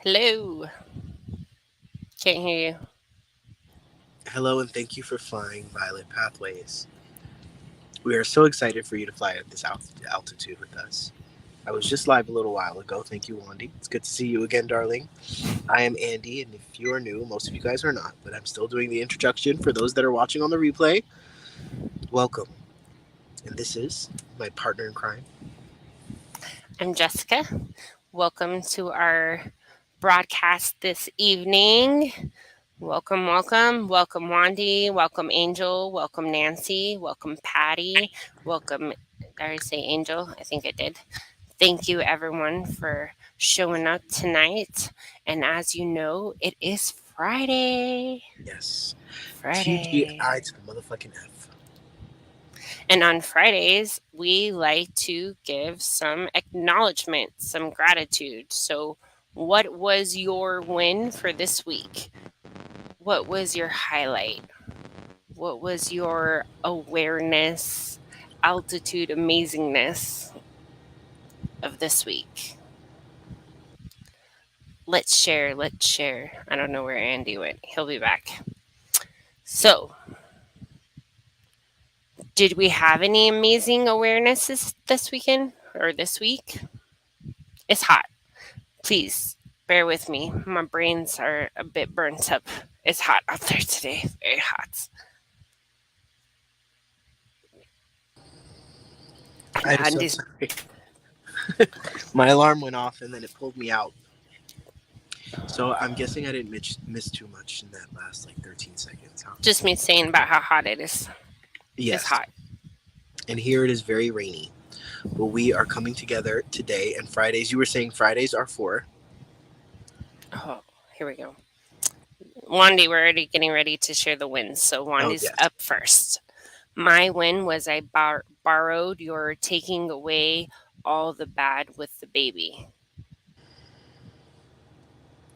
Hello. Can't hear you. Hello, and thank you for flying Violet Pathways. We are so excited for you to fly at this altitude with us. I was just live a little while ago. Thank you, Wandy. It's good to see you again, darling. I am Andy, and if you are new, most of you guys are not, but I'm still doing the introduction for those that are watching on the replay. Welcome. And this is my partner in crime. I'm Jessica. Welcome to our broadcast this evening. Welcome, welcome. Welcome, Wandy. Welcome, Angel. Welcome, Nancy. Welcome, Patty. Welcome, did I say Angel? I think I did. Thank you, everyone, for showing up tonight. And as you know, it is Friday. Yes. Friday. TGI to the motherfucking F. And on Fridays, we like to give some acknowledgement, some gratitude. So, what was your win for this week? What was your highlight? What was your awareness, altitude, amazingness of this week? Let's share. Let's share. I don't know where Andy went. He'll be back. So, did we have any amazing awarenesses this weekend or this week? It's hot. Please bear with me. My brains are a bit burnt up. It's hot out there today. Very hot. And I'm so Andy's sorry. My alarm went off and then it pulled me out. So I'm guessing I didn't miss too much in that last 13 seconds, huh? just me saying about how hot it is. It's Yes. hot. And here it is very rainy. But we are coming together today and Fridays. You were saying Fridays are for? Oh, here we go. Wandy, we're already getting ready to share the wins. So Oh, Wandy's yes. up first. My win was I borrowed your taking away all the bad with the baby.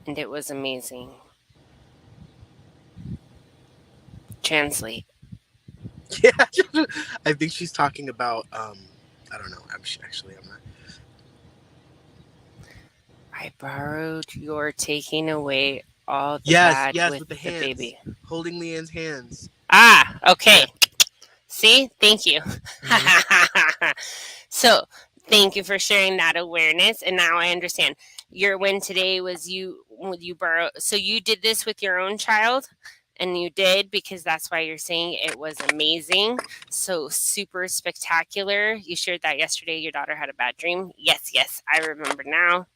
And it was amazing. Translate. Yeah. I think she's talking about, I don't know. I'm not. I borrowed your taking away all the Yes, bad yes, with with the the hands. baby. Holding Leanne's hands. Ah, Yeah. okay. See? Thank you. Hmm. So, thank you for sharing that awareness. And now I understand. Your win today was you borrow. So, you did this with your own child? And you did because that's why you're saying it was amazing. So, super spectacular. You shared that yesterday. Your daughter had a bad dream. Yes, yes. I remember now.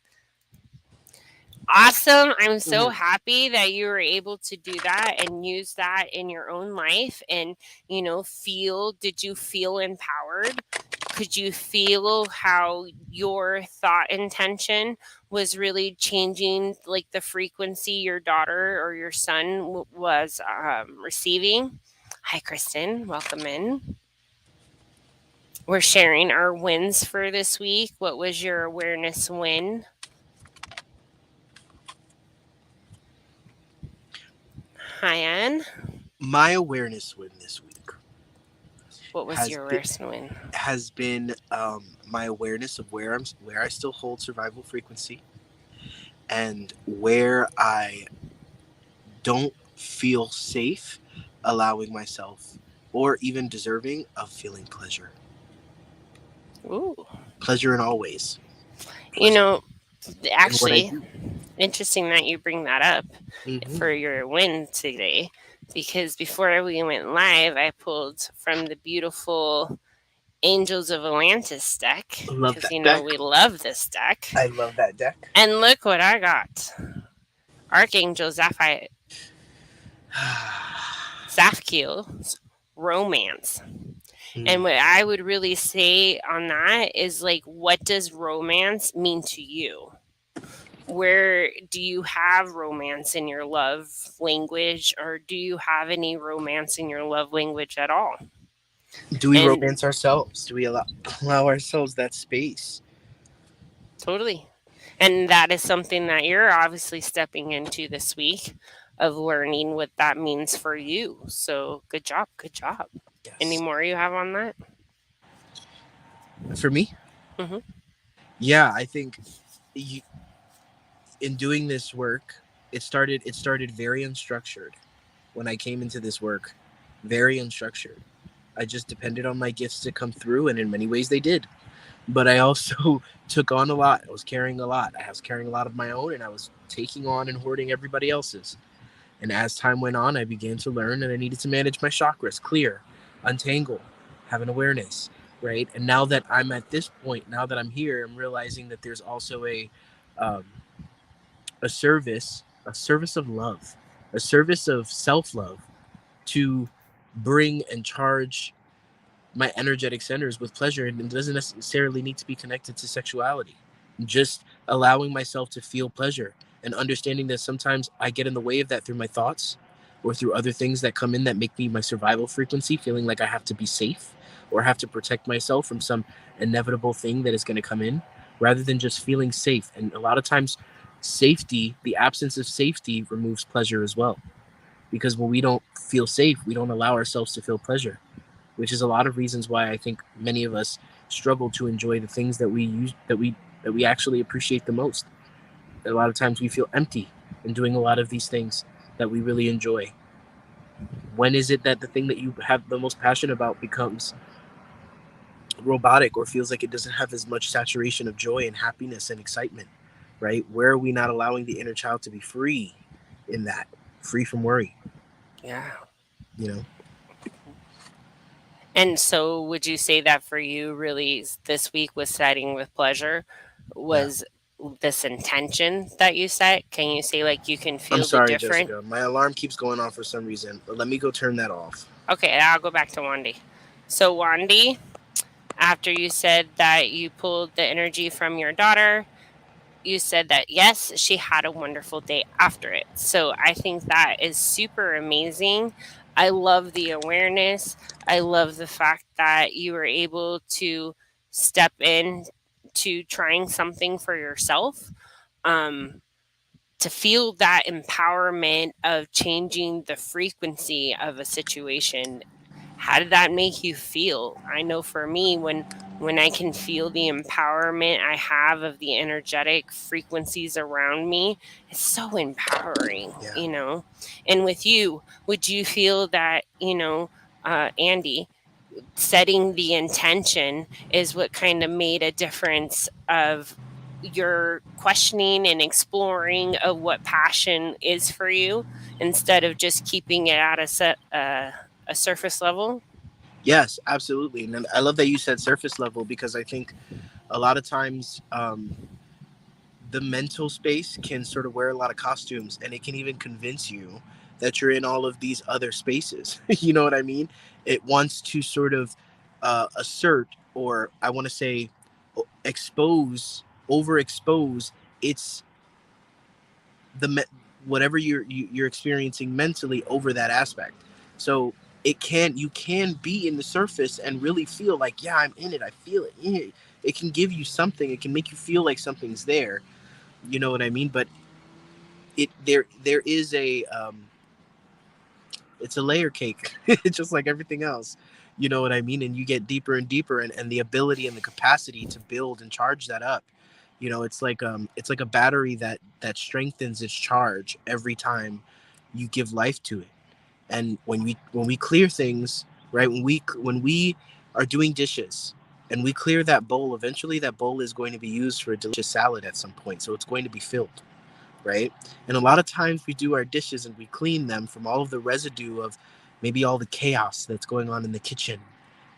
Awesome. I'm so Hmm. happy that you were able to do that and use that in your own life and, did you feel empowered? Could you feel how your thought intention was really changing, like the frequency your daughter or your son was receiving? Hi, Kristen. Welcome in. We're sharing our wins for this week. What was your awareness win? Hi, Anne. My awareness win this week What was has your been awareness win? my awareness of where I still hold survival frequency and where I don't feel safe allowing myself or even deserving of feeling pleasure. Ooh. Pleasure in all ways. You Pleasure know, in what I actually, do. interesting that you bring that up Hmm. for your win today because before we went live, I pulled from the beautiful Angels of Atlantis deck Love because, that deck. we love this deck. I love that deck. And look what I got Archangel Zafkiel's Romance. And Mm. what I would really say on that is like, what does romance mean to you? Where do you have romance in your love language, or do you have any romance in your love language at all? Do we And romance ourselves? Do we allow ourselves that space? totally. And that is something that you're obviously stepping into this week of learning what that means for you. So good job. Good job. Any Yes. more you have on that? For me, Hmm. yeah, I think you, in doing this work, it started very unstructured. When I came into this work, very unstructured. I just depended on my gifts to come through, and in many ways they did. But I also took on a lot. I was carrying a lot. I was carrying a lot of my own, and I was taking on and hoarding everybody else's. And as time went on, I began to learn that I needed to manage my chakras, clear, untangle, have an awareness, right? And now that I'm at this point, now that I'm here, I'm realizing that there's also um, a service of love, a service of self love to bring and charge my energetic centers with pleasure, and it doesn't necessarily need to be connected to sexuality. Just allowing myself to feel pleasure and understanding that sometimes I get in the way of that through my thoughts or through other things that come in that make me my survival frequency, feeling like I have to be safe or have to protect myself from some inevitable thing that is going to come in, rather than just feeling safe. And a lot of times, safety, the absence of safety, removes pleasure as well. Because when we don't feel safe, we don't allow ourselves to feel pleasure, which is a lot of reasons why I think many of us struggle to enjoy the things that we use that we actually appreciate the most. A lot of times we feel empty in doing a lot of these things that we really enjoy. When is it that the thing that you have the most passion about becomes robotic or feels like it doesn't have as much saturation of joy and happiness and excitement, right? Where are we not allowing the inner child to be free in that, free from worry, Yeah. you know? And so, would you say that for you, really, this week was setting with pleasure? Yeah. Was this intention that you set? Can you say, like, you can I'm feel the sorry, difference? Jessica. My alarm keeps going off for some reason. Let me go turn that off. Okay, I'll go back to Wandy. So, Wandy, after you said that you pulled the energy from your daughter, you said that yes, she had a wonderful day after it. So I think that is super amazing. I love the awareness. I love the fact that you were able to step in to trying something for yourself. Um, to feel that empowerment of changing the frequency of a situation. How did that make you feel? I know for me, when I can feel the empowerment I have of the energetic frequencies around me, it's so empowering, Yeah. you know. And with you, would you feel that, Andy, setting the intention is what kind of made a difference of your questioning and exploring of what passion is for you instead of just keeping it at a surface level? Yes, absolutely. And I love that you said surface level because I think a lot of times the mental space can sort of wear a lot of costumes and it can even convince you that you're in all of these other spaces. You know what I mean? It wants to sort of assert, or I want to say, expose, overexpose its the whatever you're experiencing mentally over that aspect. So you can be in the surface and really feel like, yeah, I'm in it, I feel it. Yeah. It can give you something, it can make you feel like something's there, you know what I mean? But there is it's a layer cake. It's just like everything else, you know what I mean? And you get deeper and deeper, and the ability and the capacity to build and charge that up, it's like a battery that strengthens its charge every time you give life to it. And when we clear things, right, when we are doing dishes and we clear that bowl, eventually that bowl is going to be used for a delicious salad at some point, so it's going to be filled, right? And a lot of times we do our dishes and we clean them from all of the residue of maybe all the chaos that's going on in the kitchen,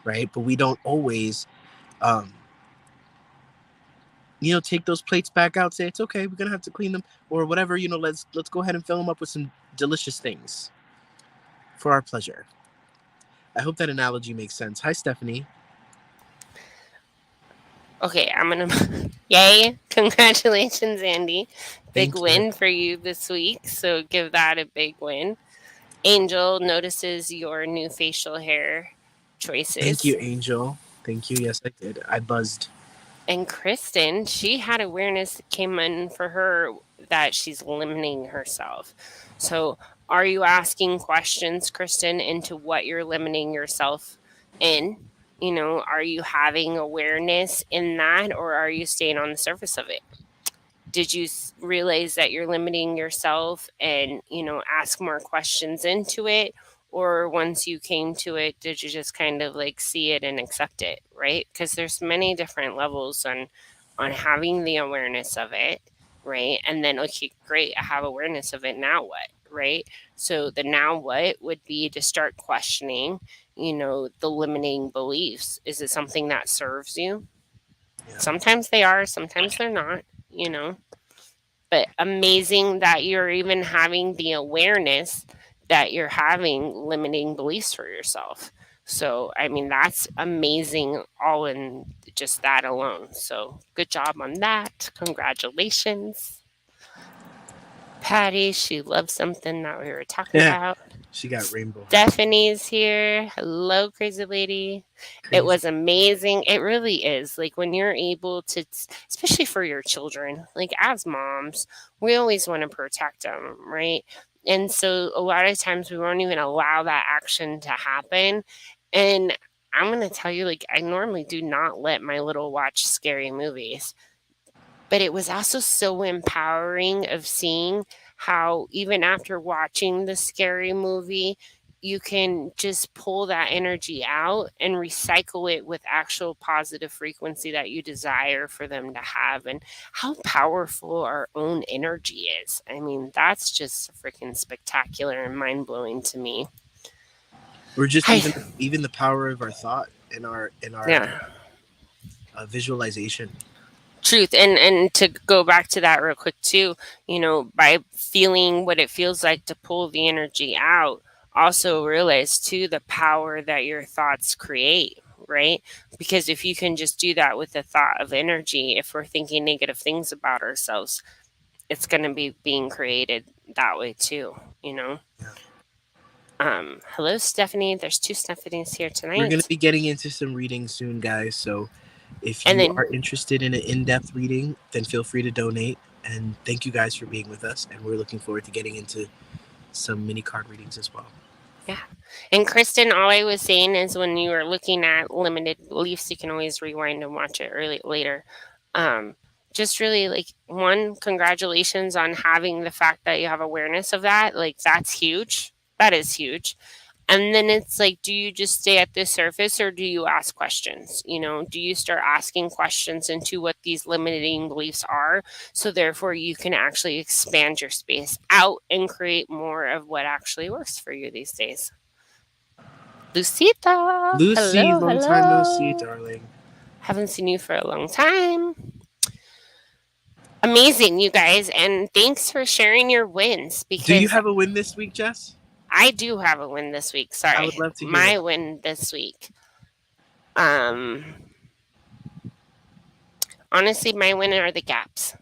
right? But we don't always, um, take those plates back out, say it's okay, we're gonna have to clean them or whatever. Let's go ahead and fill them up with some delicious things for our pleasure. I hope that analogy makes sense. Hi, Stephanie. Okay, I'm gonna. Yay! Congratulations, Andy. Big Thank you. win for you this week. So give that a big win. Angel notices your new facial hair Thank choices. you, Angel. Thank you. Yes, I did. I buzzed. And Kristen, she had awareness that came in for her that she's limiting herself. So, are you asking questions, Kristen, into what you're limiting yourself in? Are you having awareness in that or are you staying on the surface of it? Did you realize that you're limiting yourself and, ask more questions into it? Or once you came to it, did you just kind of like see it and accept it, right? Because there's many different levels on having the awareness of it, right? And then, okay, great, I have awareness of it. Now what, right? So the now what would be to start questioning, the limiting beliefs. Is it something that serves you? Yeah. Sometimes they are, sometimes they're not, you know. But amazing that you're even having the awareness that you're having limiting beliefs for yourself. So, I mean, that's amazing all in just that alone. So, good job on that. Congratulations. Patty, she loves something that we were talking Yeah. about. She got rainbow hearts. Stephanie's here. Hello, crazy lady. It Crazy. was amazing. It really is. Like when you're able to, especially for your children, like as moms, we always want to protect them, right? And so a lot of times we won't even allow that action to happen. And I'm going to tell you, like, I normally do not let my little watch scary movies, but it was also so empowering of seeing how even after watching the scary movie you can just pull that energy out and recycle it with actual positive frequency that you desire for them to have, and how powerful our own energy is. I mean, that's just freaking spectacular and mind-blowing to me. Or just I even the power of our thought and our Yeah. visualization. Truth. And to go back to that real quick too, by feeling what it feels like to pull the energy out, also realize too the power that your thoughts create, right? Because if you can just do that with the thought of energy, if we're thinking negative things about ourselves, it's going to be being created that way too. Yeah. Hello, Stephanie. There's two Stephanies here We're gonna tonight. be getting into some readings soon, guys. So if And you are then, interested in an in-depth reading, then feel free to donate. And thank you guys for being with us. And we're looking forward to getting into some mini card readings as well. yeah. And Kristen, all I was saying is when you are looking at limited beliefs, you can always rewind and watch it early later. Um, just really like one, congratulations on having the fact that you have awareness of that. Like that's huge. That is huge. And then it's like, do you just stay at the surface or do you ask questions? Do you start asking questions into what these limiting beliefs are? So, therefore, you can actually expand your space out and create more of what actually works for you these days. Lucita, Lucy, hello, long time no see, hello. darling. Haven't seen you for a long time. Amazing, you guys. And thanks for sharing your wins Do you because have a win this week, Jess? I do have a win this week. I Sorry, would love to hear my that. win this week. Um, Honestly, my win are the gaps,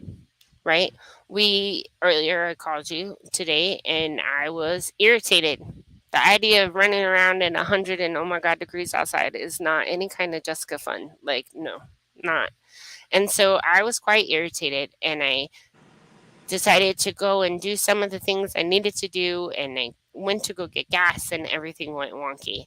right? We earlier I called you today and I was irritated. The idea of running around in 100 and oh my god degrees outside is not any kind of Jessica fun. Like, no, not. And so I was quite irritated and I decided to go and do some of the things I needed to do, and I went to go get gas and everything went wonky.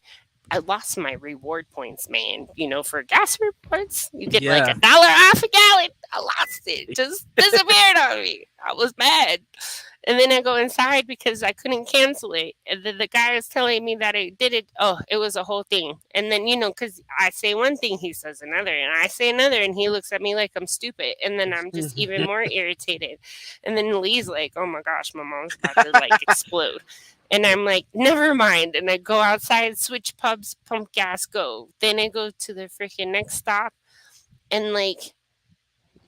I lost my reward points, man. For gas rewards, you get like Yeah. $1 off a gallon. I lost it. Just disappeared on me. I was mad. And then I go inside because I couldn't cancel it. And then the guy was telling me that I did it. Oh, it was a whole thing. And then, because I say one thing, he says another. And I say another, and he looks at me like I'm stupid. And then I'm just even more irritated. And then Lee's like, oh my gosh, my mom's about to like explode. And I'm like, never mind. And I go outside, switch pubs, pump gas, go. Then I go to the freaking next stop and like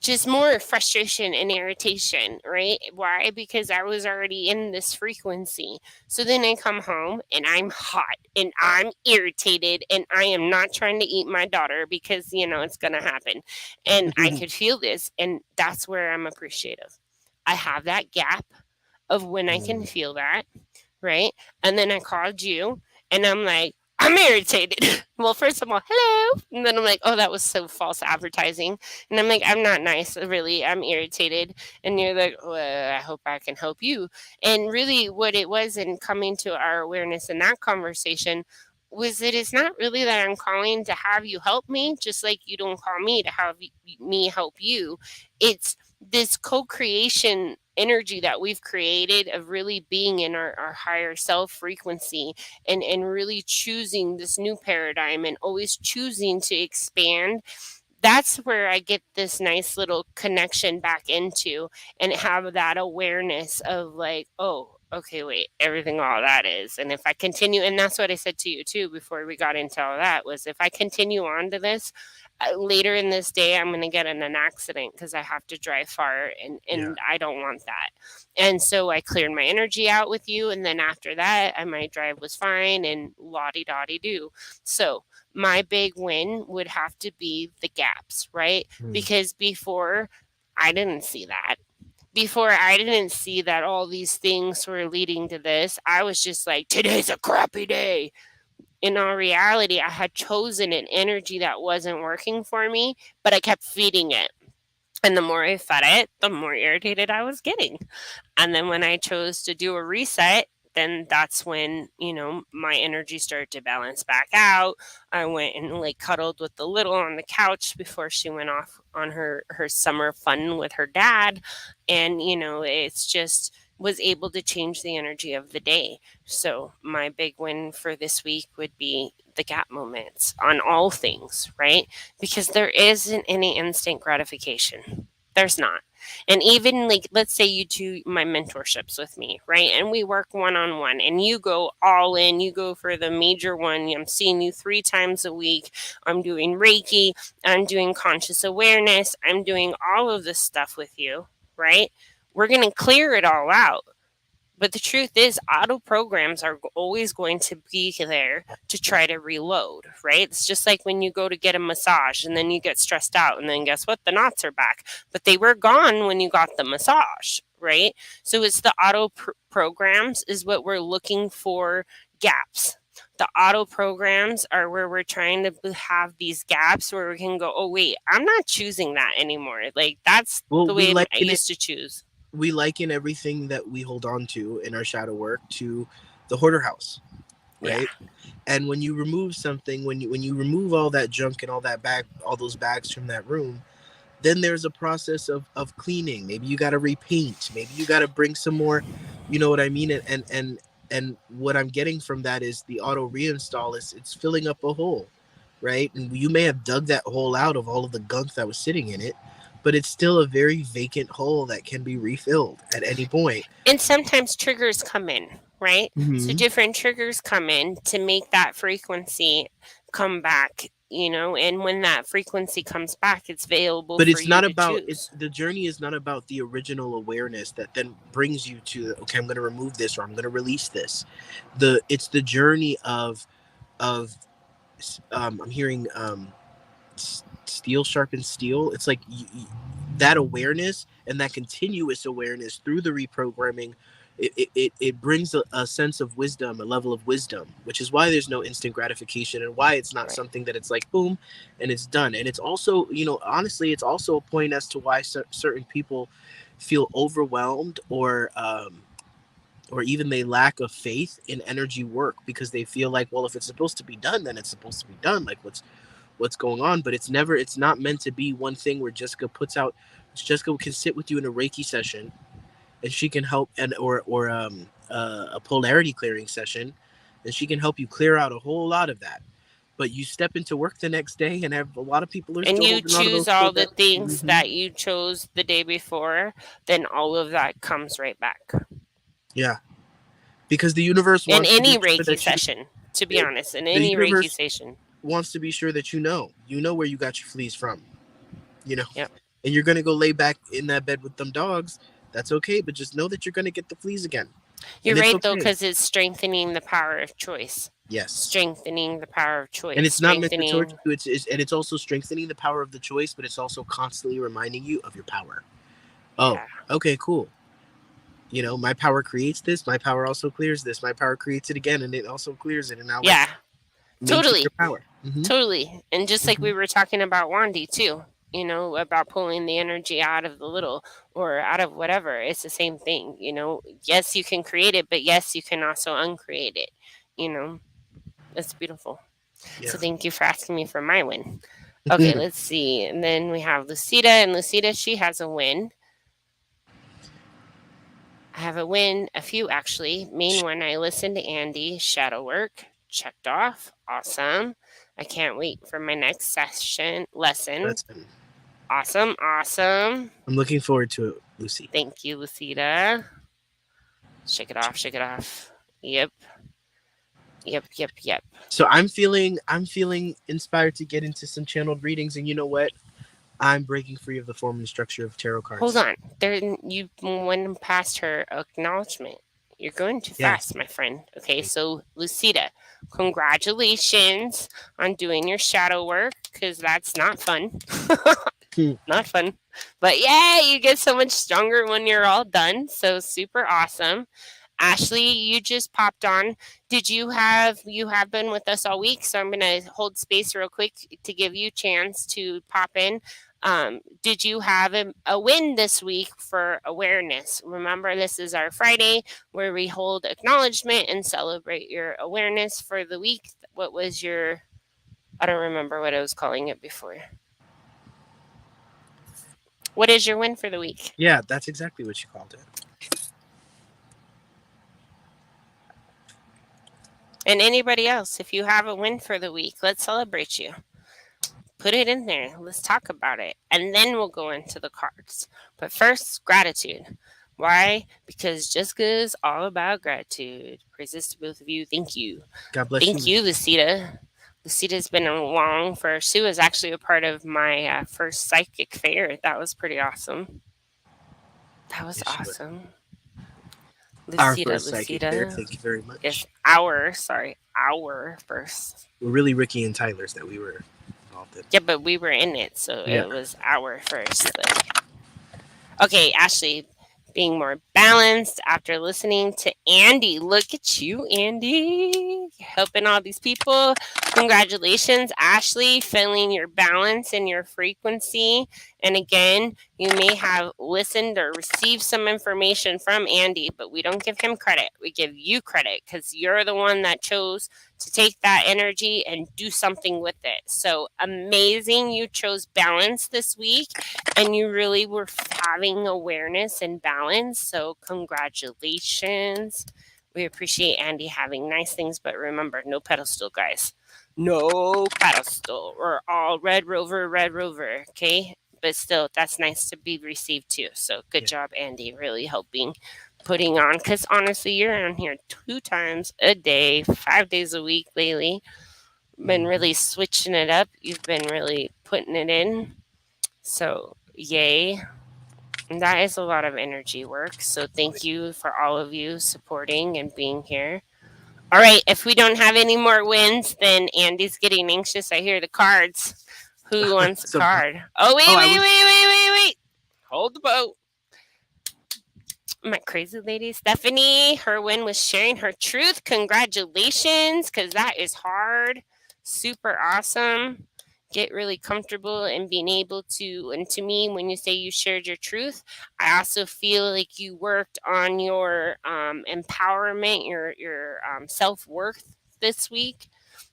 just more frustration and irritation, right? Why? Because I was already in this frequency. So then I come home and I'm hot and I'm irritated and I am not trying to eat my daughter because, it's going to happen. And I could feel this. And that's where I'm appreciative. I have that gap of when I can feel that, right? And then I called you and I'm like, I'm irritated. Well, first of all, hello. And then I'm like, oh, that was so false advertising. And I'm like, I'm not nice, really. I'm irritated. And you're like, well, I hope I can help you. And really, what it was in coming to our awareness in that conversation was that it's not really that I'm calling to have you help me, just like you don't call me to have me help you. It's this co-creation energy that we've created of really being in our higher self frequency, and really choosing this new paradigm and always choosing to expand, that's where I get this nice little connection back into, and have that awareness of like, oh, okay, wait, everything all that is. And if I continue, and that's what I said to you too before we got into all that, was if I continue on to this, later in this day, I'm going to get in an accident because I have to drive far, Yeah. and I don't want that. And so I cleared my energy out with you. And then after that, my drive was fine and la di da di do. So my big win would have to be the gaps, right? Mm. Because before, I didn't see that. Before, I didn't see that all these things were leading to this. I was just like, today's a crappy day. In all reality, I had chosen an energy that wasn't working for me, but I kept feeding it. And the more I fed it, the more irritated I was getting. And then when I chose to do a reset, then that's when, my energy started to balance back out. I went and like cuddled with the little on the couch before she went off on her summer fun with her dad. And, it's just was able to change the energy of the day. So my big win for this week would be the gap moments on all things, right? Because there isn't any instant gratification. There's not. And even like, let's say you do my mentorships with me, right? And we work one on one, and you go all in, you go for the major one. I'm seeing you 3 times a week. I'm doing Reiki, I'm doing conscious awareness, I'm doing all of this stuff with you, right? We're going to clear it all out. But the truth is, auto programs are always going to be there to try to reload, right? It's just like when you go to get a massage and then you get stressed out, and then guess what? The knots are back. But they were gone when you got the massage, right? So it's the programs is what we're looking for gaps. The auto programs are where we're trying to have these gaps where we can go, oh, wait, I'm not choosing that anymore. Like, that's Well, the way I used to choose. we liken everything that we hold on to in our shadow work to the hoarder house, Yeah, right? And when you remove something, when you remove all that junk and all those bags from that room, then there's a process of cleaning. Maybe you got to repaint. Maybe you got to bring some more. You know what I mean? And what I'm getting from that is the auto reinstall is it's filling up a hole, right? And you may have dug that hole out of all of the gunk that was sitting in it, but it's still a very vacant hole that can be refilled at any point. and sometimes triggers come in, right? So Mm-hmm. different triggers come in to make that frequency come back, and when that frequency comes back, it's available But for it's you not to about choose. the journey is not about the original awareness that then brings you to, okay, I'm going to remove this or I'm going to release this. It's the journey of I'm hearing steel sharpens steel. It's like that awareness and that continuous awareness through the reprogramming. It brings a sense of wisdom, a level of wisdom, which is why there's no instant gratification and why it's not Right. something that it's like boom and it's done. And it's also, honestly, it's also a point as to why certain people feel overwhelmed or even they lack of faith in energy work because they feel like, well, if it's supposed to be done, then it's supposed to be done. Like what's going on? But it's not meant to be one thing where Jessica can sit with you in a Reiki session and she can help, and or a polarity clearing session, and she can help you clear out a whole lot of that. But you step into work the next day and have a lot of people are And still you holding on to choose those all code the that. things Hmm. that you chose the day before, then all of that comes right back. Yeah, because the universe In wants to be any sure Reiki that you session, to be honest, in the any Reiki universe session. wants to be sure that you know where you got your fleas from, you know, Yep. and you're gonna go lay back in that bed with them dogs. That's okay, but just know that you're gonna get the fleas again, You're and it's right, though, okay. because it's strengthening the power of choice. Yes, Strengthening the power of and choice. it's not meant to torture Strengthening. you. And it's also strengthening the power of the choice, but it's also constantly reminding you of your power. Oh, Yeah. okay, cool. My power creates this. My power also clears this. My power creates it again, and it also clears it. And now Yeah. let's maintain Totally. your power. Hmm. Totally. And just like Hmm. we were talking about Wandy too, about pulling the energy out of the little or out of whatever. It's the same thing. Yes, you can create it, but yes, you can also uncreate it. You know, it's beautiful. Yeah. So thank you for asking me for my win. Okay, let's see. And then we have Lucida, and Lucida, she has a win. I have a win, a few actually. Main one, I listened to Andy, shadow work, checked off. Awesome. I can't wait for my next lesson. Lesson. Awesome, awesome. I'm looking forward to it, Lucy. Thank you, Lucida. Shake it off, shake it off. Yep, yep, yep, yep. So I'm feeling inspired to get into some channeled readings, and you know what? I'm breaking free of the form and structure of tarot Hold cards. on. There, you went past her acknowledgement. You're going too Yeah. fast, my friend. Okay, so Lucida, congratulations on doing your shadow work because that's not fun. Not fun. But yeah, you get so much stronger when you're all done. So super awesome. Ashley, you just popped on. You have been with us all week, so I'm gonna hold space real quick to give you a chance to pop in. Did you have a win this week for awareness? Remember, this is our Friday where we hold acknowledgement and celebrate your awareness for the week. What was your, I don't remember what I was calling it before. What is your win for the week? Yeah, that's exactly what you called it. And anybody else, if you have a win for the week, let's celebrate you. Put it in there. Let's talk about it. And then we'll go into the cards. But first, gratitude. Why? Because Jessica is all about gratitude. Praises to both of you. Thank you. God bless Thank you. you, Lucida. Lucita's been along for, she was actually a part of my first psychic fair. That was pretty awesome. That was Yes, awesome. our Lucida, first psychic there. Lucida. Thank you very much. Yes, our first. We're really Ricky and Tyler's that we were involved in. Yeah, but we were in it, so Yeah. it was our first. Okay, Ashley, being more balanced after listening to Andy. Look at you, Andy, helping all these people. Congratulations, Ashley, feeling your balance and your frequency. And again, you may have listened or received some information from Andy, but we don't give him credit. We give you credit because you're the one that chose to take that energy and do something with it. So amazing. You chose balance this week and you really were having awareness and balance. So congratulations. We appreciate Andy having nice things, but remember, no pedestal, guys. No pedestal. We're all Red Rover, okay? But still, that's nice to be received too. So good job, Andy, really helping putting on. Because honestly, you're on here 2 times a day, 5 days a week lately. Been really switching it up. You've been really putting it in. So, yay. And that is a lot of energy work. So, thank you for all of you supporting and being here. All right, if we don't have any more wins, then Andy's getting anxious. I hear the cards. Who wants a card? Oh, wait. Hold the boat. My crazy lady, Stephanie, her win was sharing her truth. Congratulations, because that is hard. Super awesome. Get really comfortable and being able to, and to me, when you say you shared your truth, I also feel like you worked on your empowerment, your self-worth this week.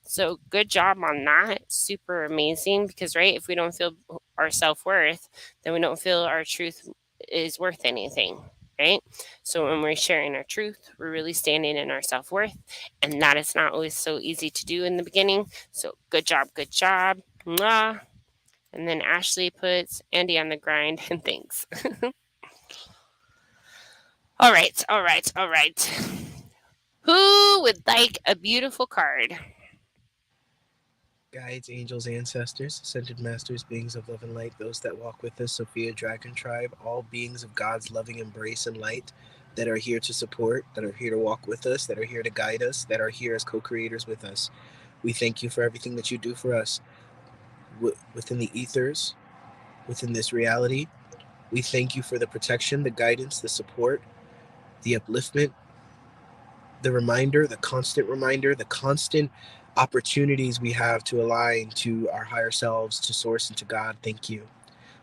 So good job on that. Super amazing because, right, if we don't feel our self-worth, then we don't feel our truth is worth anything, right? So when we're sharing our truth, we're really standing in our self-worth, and that is not always so easy to do in the beginning. So good job. Mwah. And then Ashley puts Andy on the grind and thanks. All right. Who would like a beautiful card? Guides, angels, ancestors, ascended masters, beings of love and light, those that walk with us, Sophia Dragon Tribe, all beings of God's loving embrace and light that are here to support, that are here to walk with us, that are here to guide us, that are here as co-creators with us. We thank you for everything that you do for us within the ethers, within this reality. We thank you for the protection, the guidance, the support, the upliftment, the reminder, the constant opportunities we have to align to our higher selves, to source and to God. Thank you.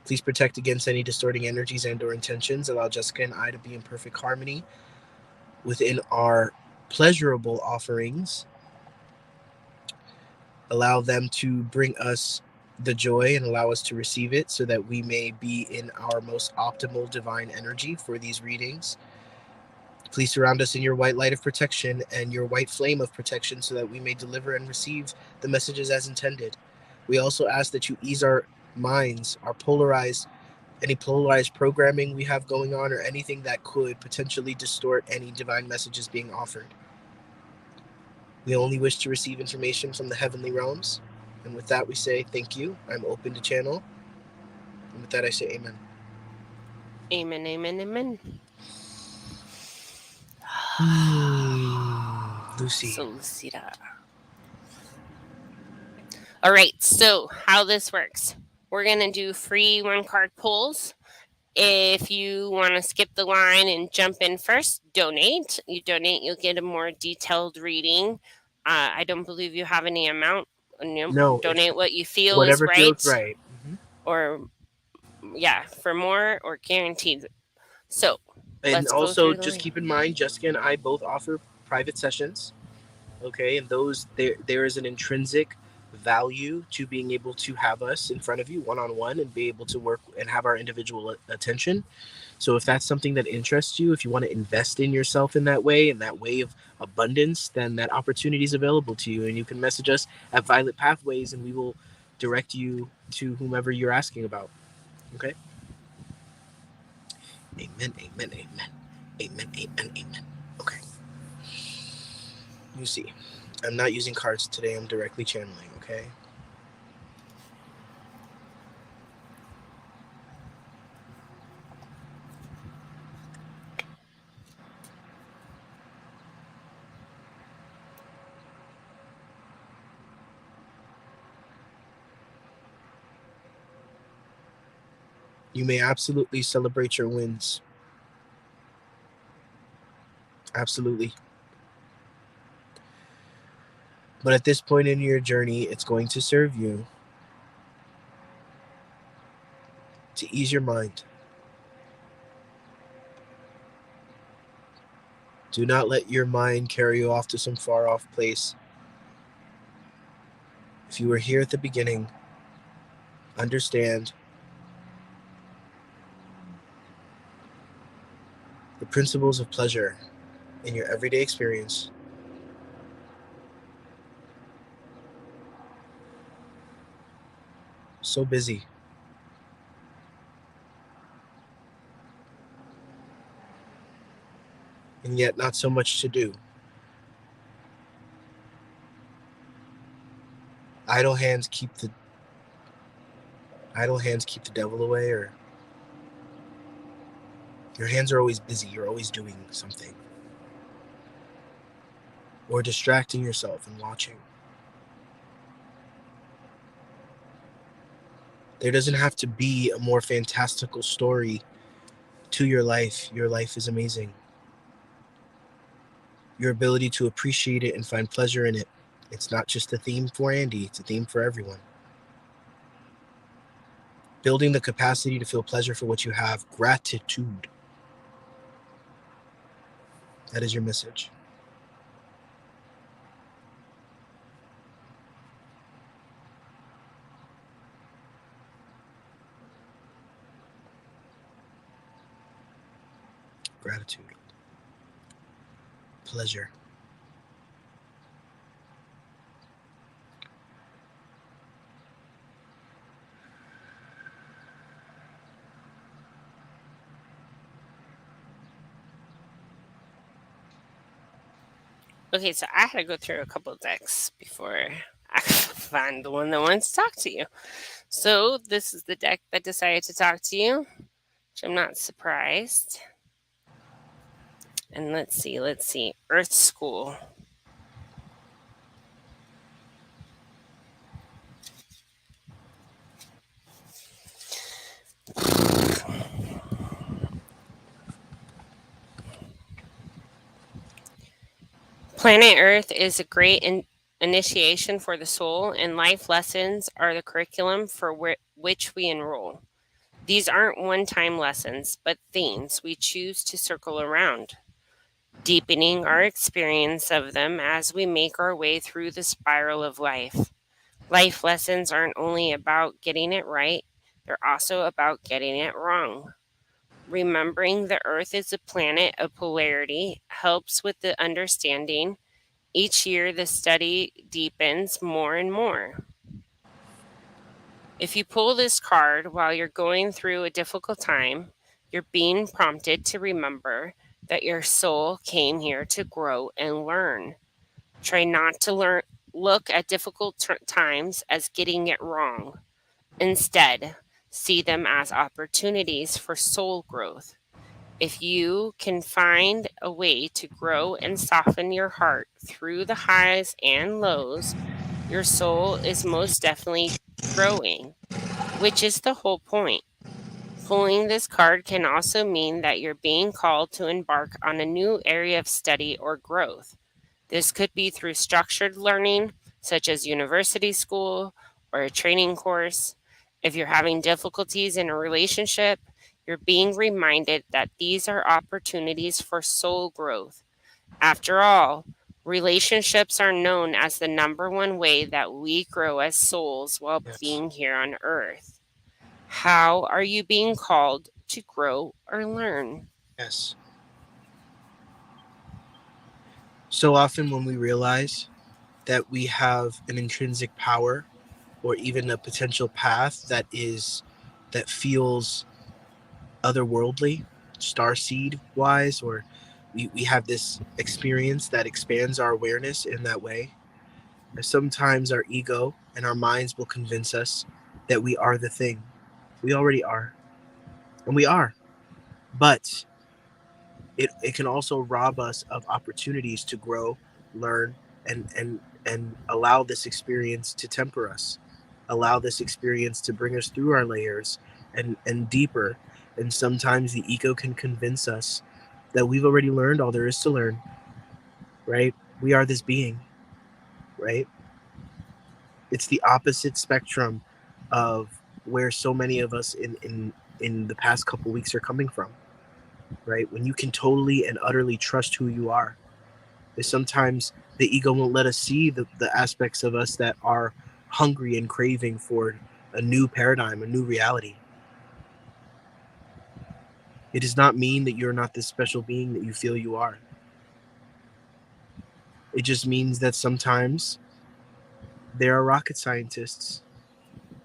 Please protect against any distorting energies and or intentions. Allow Jessica and I to be in perfect harmony within our pleasurable offerings. Allow them to bring us the joy and allow us to receive it so that we may be in our most optimal divine energy for these readings. Please surround us in your white light of protection and your white flame of protection so that we may deliver and receive the messages as intended. We also ask that you ease our minds, our polarized, any polarized programming we have going on, or anything that could potentially distort any divine messages being offered. We only wish to receive information from the heavenly realms. And with that, we say thank you. I'm open to channel. And with that, I say amen. Amen, amen, amen. Lucy. So, Lucida. All right, so how this works. We're going to do free one card pulls. If you want to skip the line and jump in first, donate. You donate, you'll get a more detailed reading. I don't believe you have any amount. No, it's Donate what you feel is whatever feels right, right. or yeah, for more or guaranteed. So And let's go also, through the just line. keep in mind, Jessica and I both offer private sessions. Okay, and those there is an intrinsic value to being able to have us in front of you one on one and be able to work and have our individual attention. So if that's something that interests you, if you want to invest in yourself in that way of abundance, then that opportunity is available to you, and you can message us at Violet Pathways, and we will direct you to whomever you're asking about. Okay. Amen. Amen. Amen. Amen. Amen. Amen. Okay. You see, I'm not using cards today. I'm directly channeling. Okay. You may absolutely celebrate your wins. Absolutely. But at this point in your journey, it's going to serve you to ease your mind. Do not let your mind carry you off to some far off place. If you were here at the beginning, understand the principles of pleasure in your everyday experience. So busy, and yet not so much to do. Idle hands keep the idle hands keep the devil away, or your hands are always busy, you're always doing something. Or distracting yourself and watching. There doesn't have to be a more fantastical story to your life. Your life is amazing. Your ability to appreciate it and find pleasure in it. It's not just a theme for Andy, it's a theme for everyone. Building the capacity to feel pleasure for what you have, gratitude. That is your message. Gratitude. Pleasure. Okay, so I had to go through a couple of decks before I could find the one that wants to talk to you. So this is the deck that decided to talk to you, which I'm not surprised. And let's see. Earth School. Planet Earth is a great initiation for the soul, and life lessons are the curriculum for which we enroll. These aren't one time lessons, but themes we choose to circle around, deepening our experience of them as we make our way through the spiral of life. Life lessons aren't only about getting it right, they're also about getting it wrong. Remembering the Earth is a planet of polarity helps with the understanding. Each year, the study deepens more and more. If you pull this card while you're going through a difficult time, you're being prompted to remember that your soul came here to grow and learn. Try not to look at difficult times as getting it wrong. Instead, see them as opportunities for soul growth. If you can find a way to grow and soften your heart through the highs and lows, your soul is most definitely growing, which is the whole point. Pulling this card can also mean that you're being called to embark on a new area of study or growth. This could be through structured learning, such as university school or a training course. If you're having difficulties in a relationship, you're being reminded that these are opportunities for soul growth. After all, relationships are known as the number one way that we grow as souls while Yes. being here on earth. How are you being called to grow or learn? Yes. So often when we realize that we have an intrinsic power or even a potential path that feels otherworldly, star seed wise, or we have this experience that expands our awareness in that way. Sometimes our ego and our minds will convince us that we are the thing. We already are, and we are. But it can also rob us of opportunities to grow, learn, and allow this experience to temper us, allow this experience to bring us through our layers and deeper. And sometimes the ego can convince us that we've already learned all there is to learn, right? We are this being, right? It's the opposite spectrum of where so many of us in the past couple weeks are coming from, right? When you can totally and utterly trust who you are. Is sometimes the ego won't let us see the aspects of us that are hungry and craving for a new paradigm, a new reality. It does not mean that you're not this special being that you feel you are. It just means that sometimes there are rocket scientists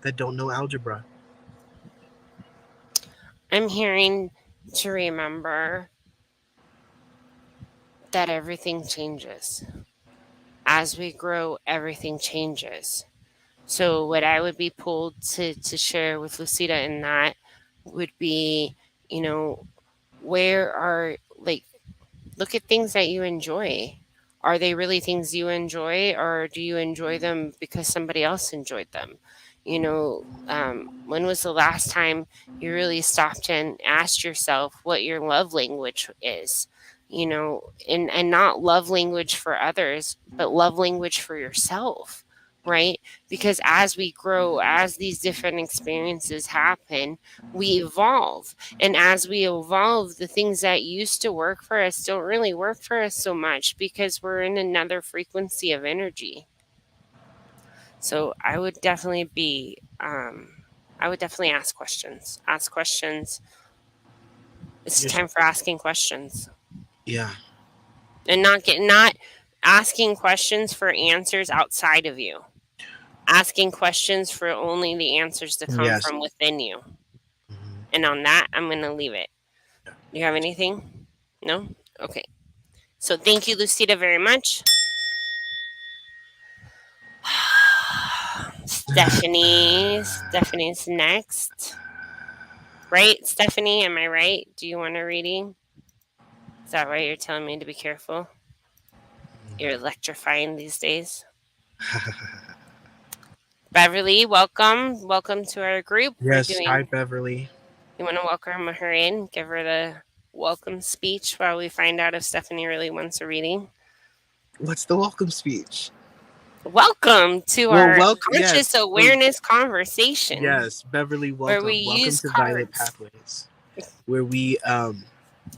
that don't know algebra. I'm hearing to remember that everything changes. As we grow, everything changes. So, what I would be pulled to share with Lucida in that would be, you know, where are, like, look at things that you enjoy. Are they really things you enjoy, or do you enjoy them because somebody else enjoyed them? When was the last time you really stopped and asked yourself what your love language is? And not love language for others, but love language for yourself, right? Because as we grow, as these different experiences happen, we evolve, and as we evolve, the things that used to work for us don't really work for us so much because we're in another frequency of energy. So I would definitely ask questions. Ask questions. It's Just time for asking questions, yeah, and not asking questions for answers outside of you. Asking questions for only the answers to come yes. from within you. Mhm. And on that, I'm going to leave it. Yeah. Do you have anything? No? Okay. So thank you, Lucida, very much. Stephanie's next. Right, Stephanie? Am I right? Do you want a reading? Is that right? You're telling me to be careful? You're electrifying these days. Beverly, welcome. Welcome to our group. We're Yes. Hi, doing, Beverly. you want to welcome her in? Give her the welcome speech while we find out if Stephanie really wants a reading. What's the welcome speech? Welcome to Well, our welcome. conscious Yes. So awareness conversation yes, Beverly, where we welcome. Welcome use to Violet cards. Pathways,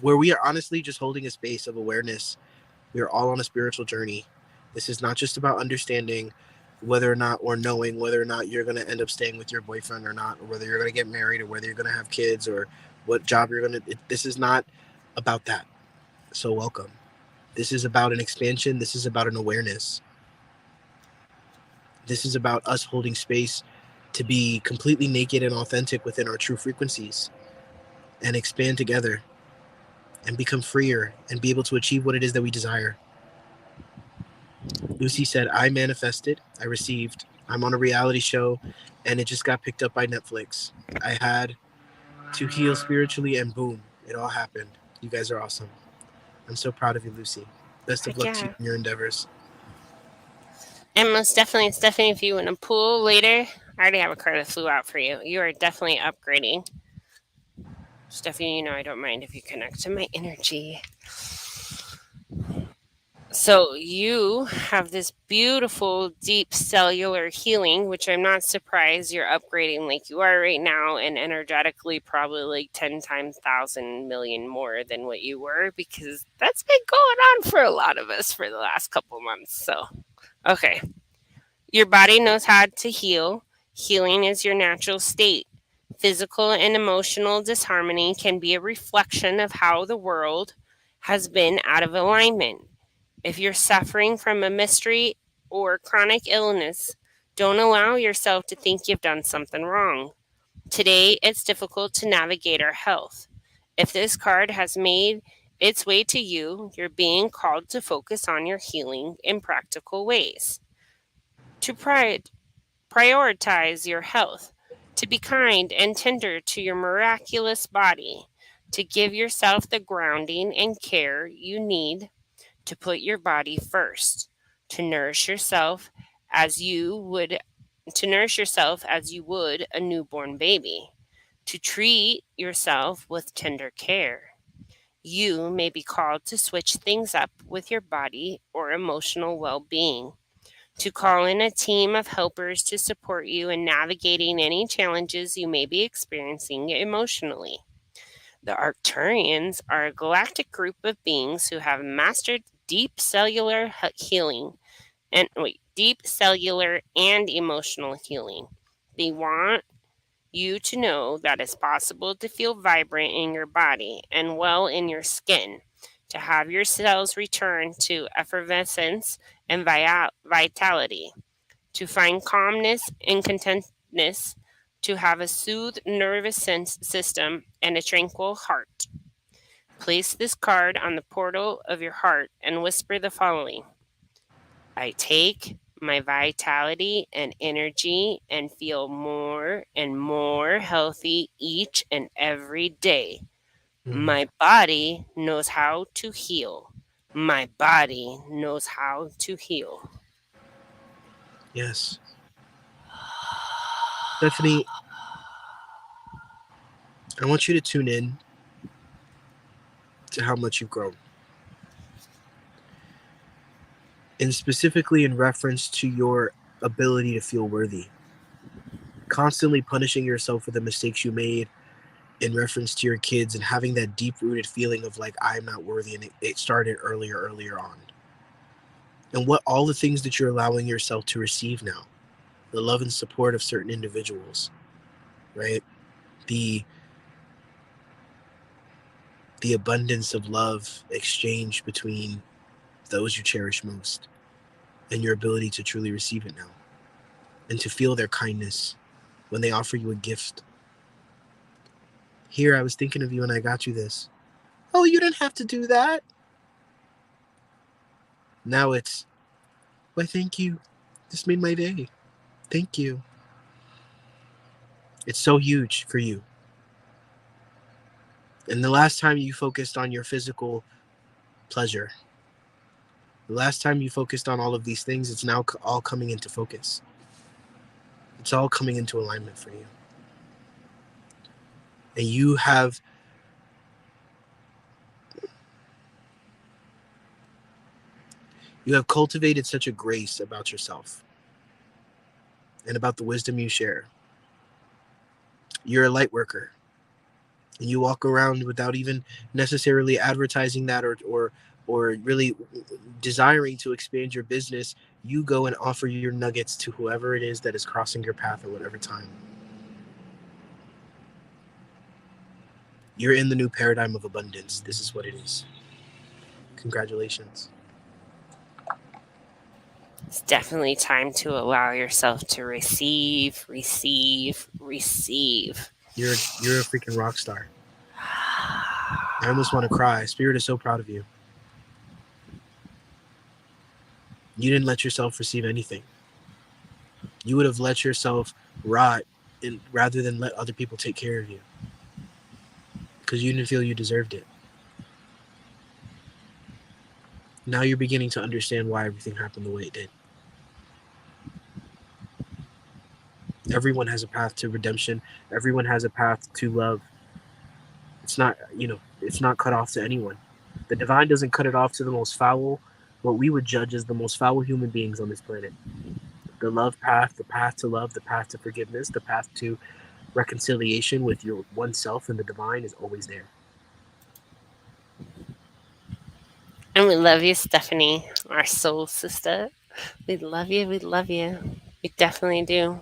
where we are honestly just holding a space of awareness. We are all on a spiritual journey. This is not just about understanding whether or not, or knowing whether or not you're going to end up staying with your boyfriend or not, or whether you're going to get married, or whether you're going to have kids, or what job you're going to. This is not about that. So, welcome. This is about an expansion. This is about an awareness. This is about us holding space to be completely naked and authentic within our true frequencies and expand together and become freer and be able to achieve what it is that we desire. Lucy said, I manifested, I received, I'm on a reality show, and it just got picked up by Netflix. I had to heal spiritually, and boom, it all happened. You guys are awesome. I'm so proud of you, Lucy. Best of Heck luck to you yeah. in your endeavors. And most definitely, Stephanie, if you want to pool later, I already have a card that flew out for you. You are definitely upgrading. Stephanie, you know I don't mind if you connect to my energy. So you have this beautiful deep cellular healing, which I'm not surprised you're upgrading like you are right now, and energetically probably like 10 times, thousand, million more than what you were, because that's been going on for a lot of us for the last couple months. So, okay. Your body knows how to heal. Healing is your natural state. Physical and emotional disharmony can be a reflection of how the world has been out of alignment. If you're suffering from a mystery or chronic illness, don't allow yourself to think you've done something wrong. Today, it's difficult to navigate our health. If this card has made its way to you, you're being called to focus on your healing in practical ways. To prioritize your health, to be kind and tender to your miraculous body, to give yourself the grounding and care you need, to put your body first, to nourish yourself as you would a newborn baby, to treat yourself with tender care. You may be called to switch things up with your body or emotional well-being, to call in a team of helpers to support you in navigating any challenges you may be experiencing emotionally. The Arcturians are a galactic group of beings who have mastered deep cellular and emotional healing. They want you to know that it's possible to feel vibrant in your body and well in your skin, to have your cells return to effervescence and vitality, to find calmness and contentness, to have a soothed nervous system and a tranquil heart. Place this card on the portal of your heart and whisper the following: I take my vitality and energy and feel more and more healthy each and every day. Mm, My body knows how to heal. My body knows how to heal. yes. Stephanie, I want you to tune in to how much you've grown. And specifically in reference to your ability to feel worthy. Constantly punishing yourself for the mistakes you made in reference to your kids and having that deep rooted feeling of like, I'm not worthy. And it started earlier on. And what all the things that you're allowing yourself to receive now, the love and support of certain individuals, right? The the abundance of love exchange between those you cherish most, and your ability to truly receive it now and to feel their kindness when they offer you a gift. Here, I was thinking of you and I got you this. Oh, you didn't have to do that. Now it's, why, thank you. This made my day. Thank you. It's so huge for you. And the last time you focused on your physical pleasure, the last time you focused on all of these things, it's now all coming into focus. It's all coming into alignment for you. And you have cultivated such a grace about yourself and about the wisdom you share. You're a light worker, and you walk around without even necessarily advertising that or really desiring to expand your business. You go and offer your nuggets to whoever it is that is crossing your path at whatever time. You're in the new paradigm of abundance. This is what it is. Congratulations. It's definitely time to allow yourself to receive, receive, receive. You're a freaking rock star. I almost want to cry. Spirit is so proud of you. You didn't let yourself receive anything. You would have let yourself rot rather than let other people take care of you because you didn't feel you deserved it. Now you're beginning to understand why everything happened the way it did. Everyone has a path to redemption. Everyone has a path to love. It's not cut off to anyone. The divine doesn't cut it off to the most foul, what we would judge as the most foul human beings on this planet. The love path, the path to love, the path to forgiveness, the path to reconciliation with your oneself and the divine is always there. And we love you, Stephanie, our soul sister. We love you. We love you. We definitely do.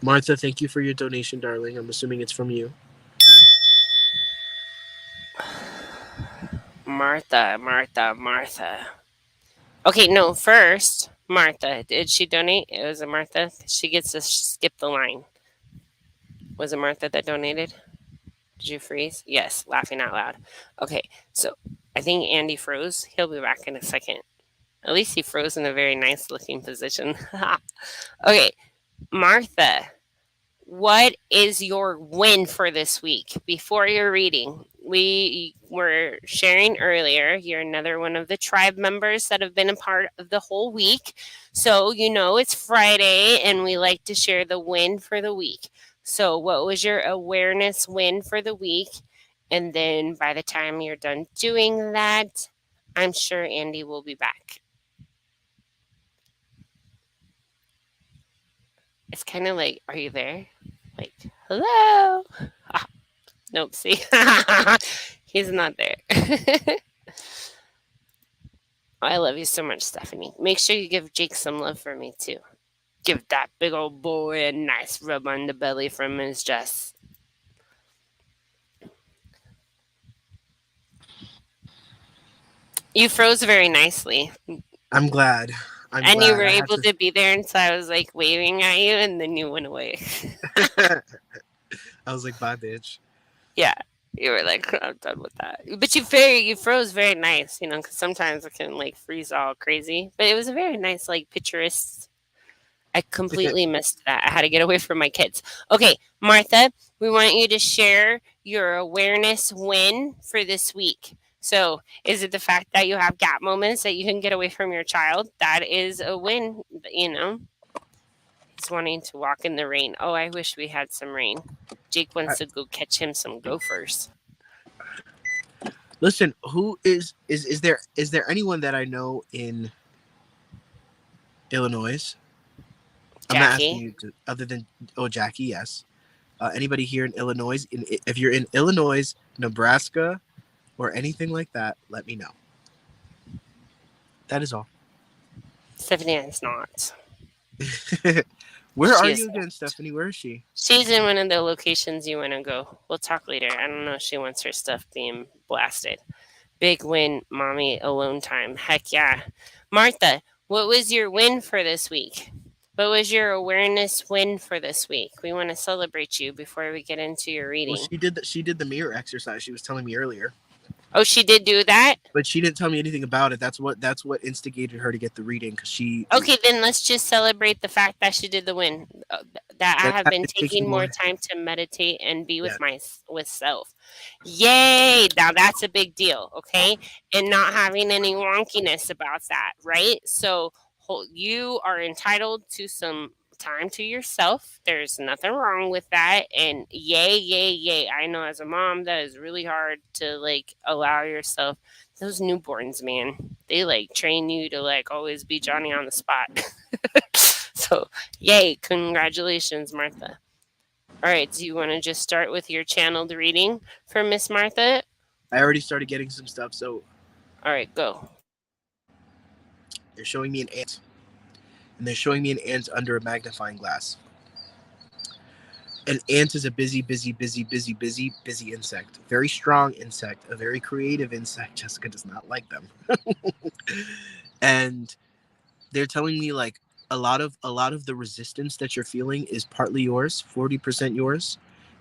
Martha, thank you for your donation, darling. I'm assuming it's from you. Martha, Martha, Martha. Okay, no, first, Martha. Did she donate? It was a Martha. She gets to skip the line. Was it Martha that donated? Did you freeze? Yes, laughing out loud. Okay, so I think Andy froze. He'll be back in a second. At least he froze in a very nice looking position. Okay, Martha, what is your win for this week? Before your reading, we were sharing earlier, you're another one of the tribe members that have been a part of the whole week. So, it's Friday and we like to share the win for the week. So, what was your awareness win for the week? And then by the time you're done doing that, I'm sure Andy will be back. It's kind of like, are you there? Like, hello? Nope, see? He's not there. I love you so much, Stephanie. Make sure you give Jake some love for me, too. Give that big old boy a nice rub on the belly from his dress. You froze very nicely. I'm glad. I'm And you glad. were I had able to be there, and so I was like waving at you, and then you went away. to. I was like, bye, bitch. Yeah. You were like, I'm done with that. But you froze very nice, because sometimes it can like freeze all crazy. But it was a very nice, like picturesque. I completely missed that. I had to get away from my kids. Okay, Martha, we want you to share your awareness win for this week. So, is it the fact that you have gap moments that you can get away from your child?. That is a win. He's wanting to walk in the rain. Oh, I wish we had some rain. Jake I, wants to go catch him some gophers. listen, who is there anyone that I know in Illinois? I'm not asking Jackie, you to, other than Jackie, yes. Anybody here in Illinois? If you're in Illinois, Nebraska, or anything like that, let me know. That is all. Stephanie is not. Where She are is you again, Stephanie? Where is she? She's in one of the locations you want to go. We'll talk later. I don't know if she wants her stuff being blasted. Big win, mommy alone time. Heck yeah. Martha, what was your win for this week? What was your awareness win for this week? We want to celebrate you before we get into your Well, reading. she did the mirror exercise. She was telling me earlier, Oh, she did do that? but she didn't tell me anything about it. That's what instigated her to get the reading because she Okay, then let's just celebrate the fact that she did the win. That I that have I've been been taking taking more more. time to meditate and be Yeah, with self. Yay! Now that's a big deal, okay? And not having any wonkiness about that, right? So you are entitled to some time to yourself. There's nothing wrong with that. And yay, yay, yay. I know as a mom that is really hard to like allow yourself those newborns, man, they like train you to like always be Johnny on the spot. So, yay, congratulations, Martha. All right, do you want to just start with your channeled reading for Miss Martha? I already started getting some stuff. So All right, go. they're showing me an ant, and they're showing me an ant under a magnifying glass. An ant is a busy insect. Very strong insect, a very creative insect. Jessica does not like them. And they're telling me like a lot of the resistance that you're feeling is partly yours, 40% yours,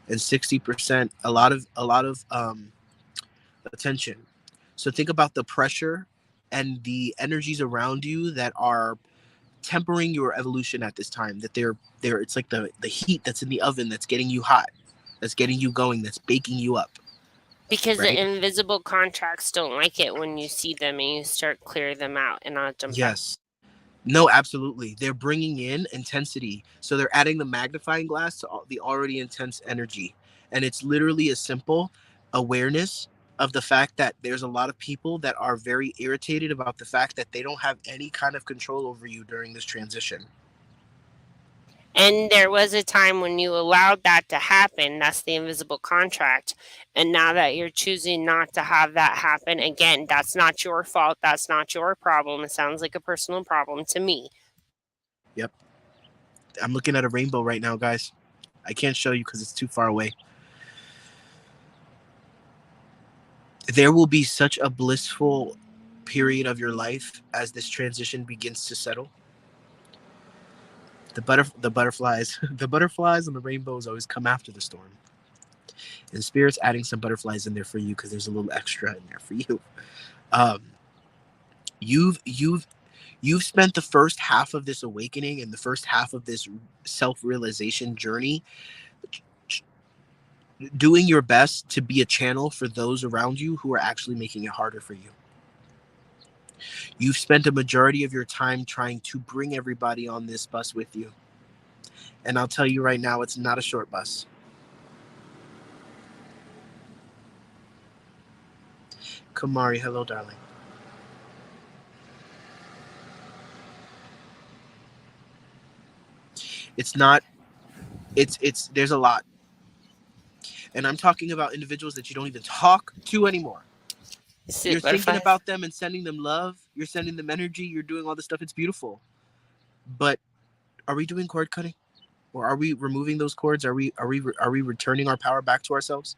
and 60% a lot of attention. So think about the pressure and the energies around you that are tempering your evolution at this time. That they're it's like the heat that's in the oven that's getting you hot, that's getting you going, that's baking you up, Because the right? invisible contracts don't like it when you see them and you start clear them out. And I'll jump back. Yes. No, absolutely. They're bringing in intensity. So they're adding the magnifying glass to the already intense energy. And it's literally a simple awareness of the fact that there's a lot of people that are very irritated about the fact that they don't have any kind of control over you during this transition. And there was a time when you allowed that to happen. That's the invisible contract. And now that you're choosing not to have that happen, again, that's not your fault. That's not your problem. It sounds like a personal problem to me. Yep. I'm looking at a rainbow right now, guys. I can't show you because it's too far away. There will be such a blissful period of your life as this transition begins to settle. The butterflies, the butterflies and the rainbows always come after the storm. And spirit's adding some butterflies in there for you because there's a little extra in there for you. Um, you've you've you've spent the first half of this awakening and the first half of this self-realization journey doing your best to be a channel for those around you who are actually making it harder for you. You've spent a majority of your time trying to bring everybody on this bus with you. And I'll tell you right now, it's not a short bus. Kamari, hello, darling. It's not, there's a lot. And I'm talking about individuals that you don't even talk to anymore. See You're the thinking butterflies? about them and sending them love. You're sending them energy. You're doing all this stuff. It's beautiful. But are we doing cord cutting? Or are we removing those cords? Are we returning our power back to ourselves?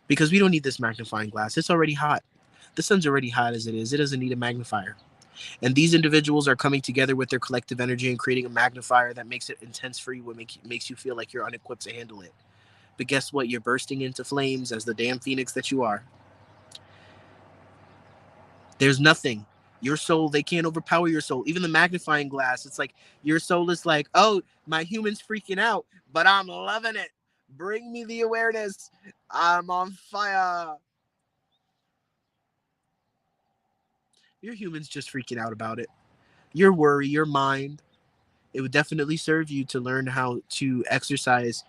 Because we don't need this magnifying glass. It's already hot. The sun's already hot as it is. It doesn't need a magnifier. And these individuals are coming together with their collective energy and creating a magnifier that makes it intense for you, what makes you feel like you're unequipped to handle it. But guess what? You're bursting into flames as the damn phoenix that you are. There's nothing. Your soul, they can't overpower your soul. Even the magnifying glass, it's like your soul is like, oh, my human's freaking out, but I'm loving it. Bring me the awareness. I'm on fire. Your human's just freaking out about it. Your worry, your mind, it would definitely serve you to learn how to exercise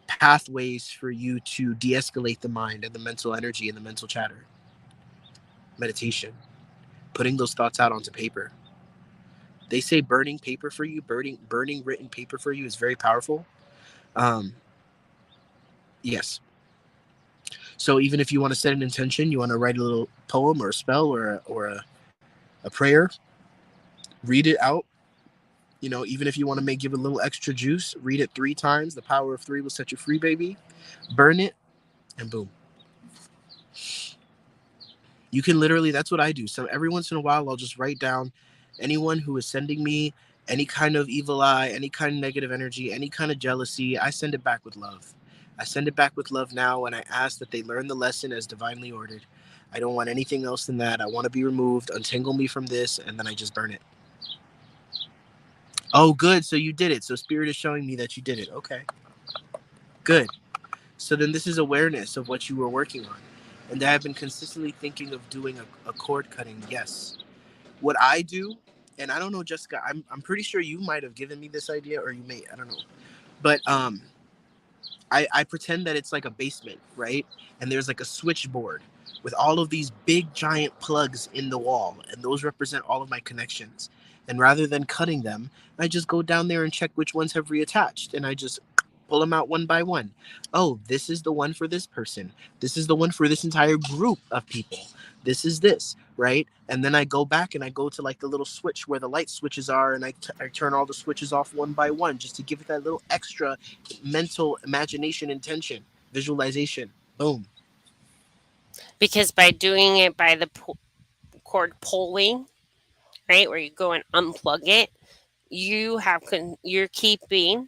pathways for you to de escalate the mind and the mental energy and the mental chatter. Meditation, putting those thoughts out onto paper. They say burning paper for you, burning written paper for you is very powerful. Um, yes. So even if you want to set an intention, you want to write a little poem or a spell or a prayer, read it out. You know, even if you want to give it a little extra juice, read it 3 times. The power of 3 will set you free, baby. Burn it, and boom. You can literally, that's what I do. So every once in a while, I'll just write down anyone who is sending me any kind of evil eye, any kind of negative energy, any kind of jealousy. I send it back with love. I send it back with love now, and I ask that they learn the lesson as divinely ordered. I don't want anything else than that. I want to be removed, untangle me from this, and then I just burn it. Oh, good. So you did it. So Spirit is showing me that you did it. Okay. Good. So then this is awareness of what you were working on. And I have been consistently thinking of doing a cord cutting. Yes. What I do, and I don't know, Jessica, I'm pretty sure you might have given me this idea, or you may, I don't know. But I pretend that it's like a basement, right? And there's like a switchboard with all of these big giant plugs in the wall, and those represent all of my connections. And rather than cutting them, I just go down there and check which ones have reattached, and I just pull them out one by one. Oh, this is the one for this person. This is the one for this entire group of people. This is this, right? And then I go back and I go to like the little switch where the light switches are, and I turn all the switches off one by one just to give it that little extra mental imagination, intention, visualization. Boom. Because by doing it by the cord pulling, right, where you go and unplug it, you're keeping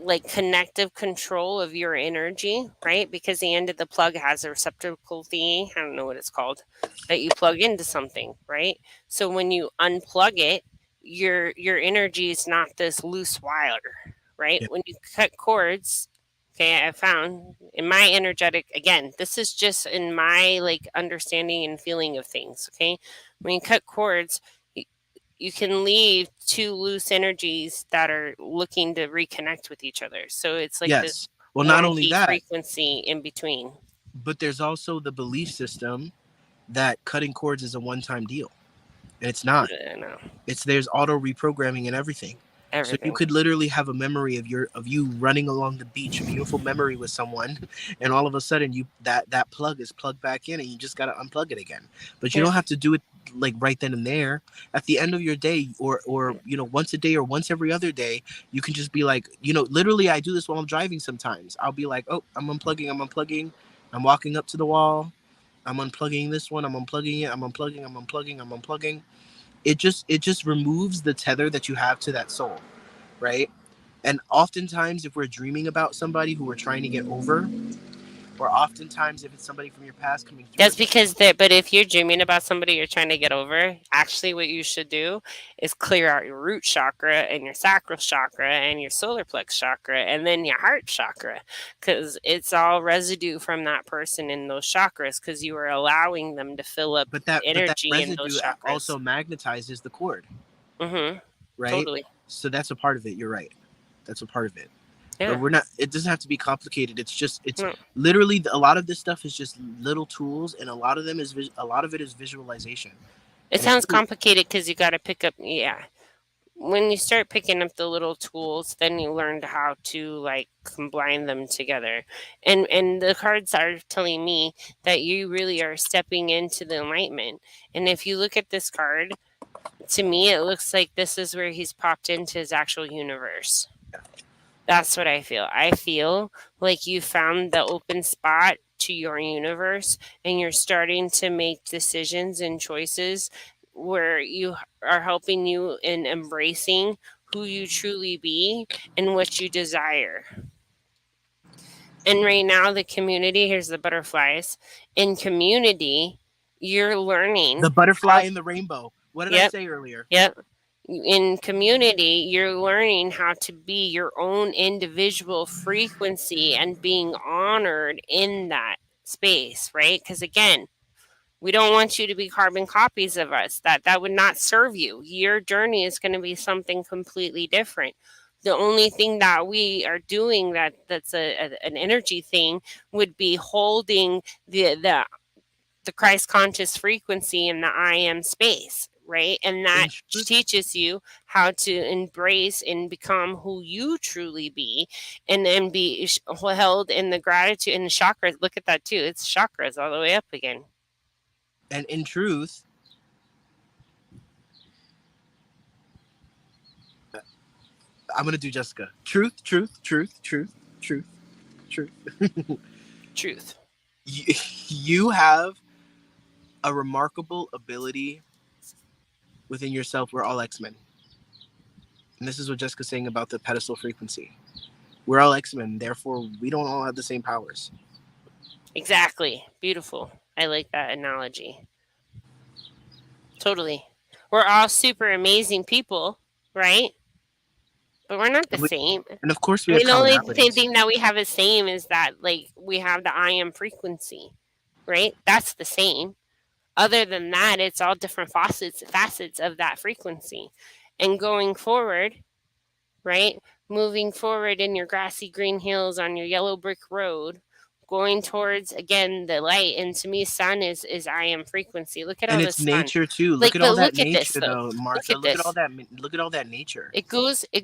like connective control of your energy, right? Because the end of the plug has a receptacle thingy, I don't know what it's called, that you plug into something, right? So when you unplug it, your energy is not this loose wire, right? Yeah. When you cut cords, okay, I found in my energetic, again, this is just in my like understanding and feeling of things, okay? When you cut cords, you can leave two loose energies that are looking to reconnect with each other. So it's like this Yes. Well, not only wonky that, frequency in between. but there's also the belief system that cutting cords is a one-time deal, and it's not. I don't know. It's there's auto reprogramming and everything. So you Everything. could literally have a memory of you running along the beach, a beautiful memory with someone, and all of a sudden that plug is plugged back in, and you just gotta unplug it again. But you Yeah. don't have to do it like right then and there. At the end of your day, or once a day or once every other day, you can just be like, literally, I do this while I'm driving. Sometimes I'll be like, oh, I'm unplugging, I'm walking up to the wall, I'm unplugging this one, I'm unplugging it, I'm unplugging. It just removes the tether that you have to that soul, right? And oftentimes if we're dreaming about somebody who we're trying to get over, or oftentimes if it's somebody from your past coming through That's again. because but if you're dreaming about somebody you're trying to get over, actually what you should do is clear out your root chakra and your sacral chakra and your solar plex chakra and then your heart chakra, because it's all residue from that person in those chakras because you are allowing them to fill up But that energy in those residue chakras. also magnetizes the cord, Mm-hmm. right? Totally. So that's a part of it. You're right. That's a part of it. But Yeah. we're not, it doesn't have to be complicated. It's No. literally a lot of this stuff is just little tools, and a lot of it is visualization. It And it's sounds really, complicated because you got to pick up, yeah. When you start picking up the little tools, then you learn how to like combine them together. And the cards are telling me that you really are stepping into the enlightenment. And if you look at this card, to me it looks like this is where he's popped into his actual universe. That's what I feel. I feel like you found the open spot to your universe and you're starting to make decisions and choices where you are helping you in embracing who you truly be and what you desire. And right now, the community, here's the butterflies. In community, you're the learning butterfly how, in the rainbow. What did I yep, say earlier? yep, in community, you're learning how to be your own individual frequency and being honored in that space, right? Because again, we don't want you to be carbon copies of us. That would not serve you. Your journey is going to be something completely different. The only thing that we are doing that's an energy thing would be holding the Christ conscious frequency in the I am space, right? And that In truth, teaches you how to embrace and become who you truly be and then be held in the gratitude and the chakras. Look at that too. It's chakras all the way up again. and in truth, I'm gonna do Jessica. Truth, truth, truth, truth, truth, truth. Truth. You have a remarkable ability within yourself. We're all X Men, and this is what Jessica's saying about the pedestal frequency. We're all X Men, therefore we don't all have the same powers. Exactly. Beautiful. I like that analogy. Totally. We're all super amazing people, right? But we're not the And, we, same. and of course, I we have mean, the only same commonalities. thing that we have the same is that, like, we have the I am frequency, right? That's the same. Other than that, it's all different facets of that frequency. And going forward, right? Moving forward in your grassy green hills on your yellow brick road, going towards again the light. And to me, sun is I am frequency. Look at And all the it's sun. nature too. Look Like, at but all that look at this nature, though. though, Look Martha. at this. Look at all that nature. It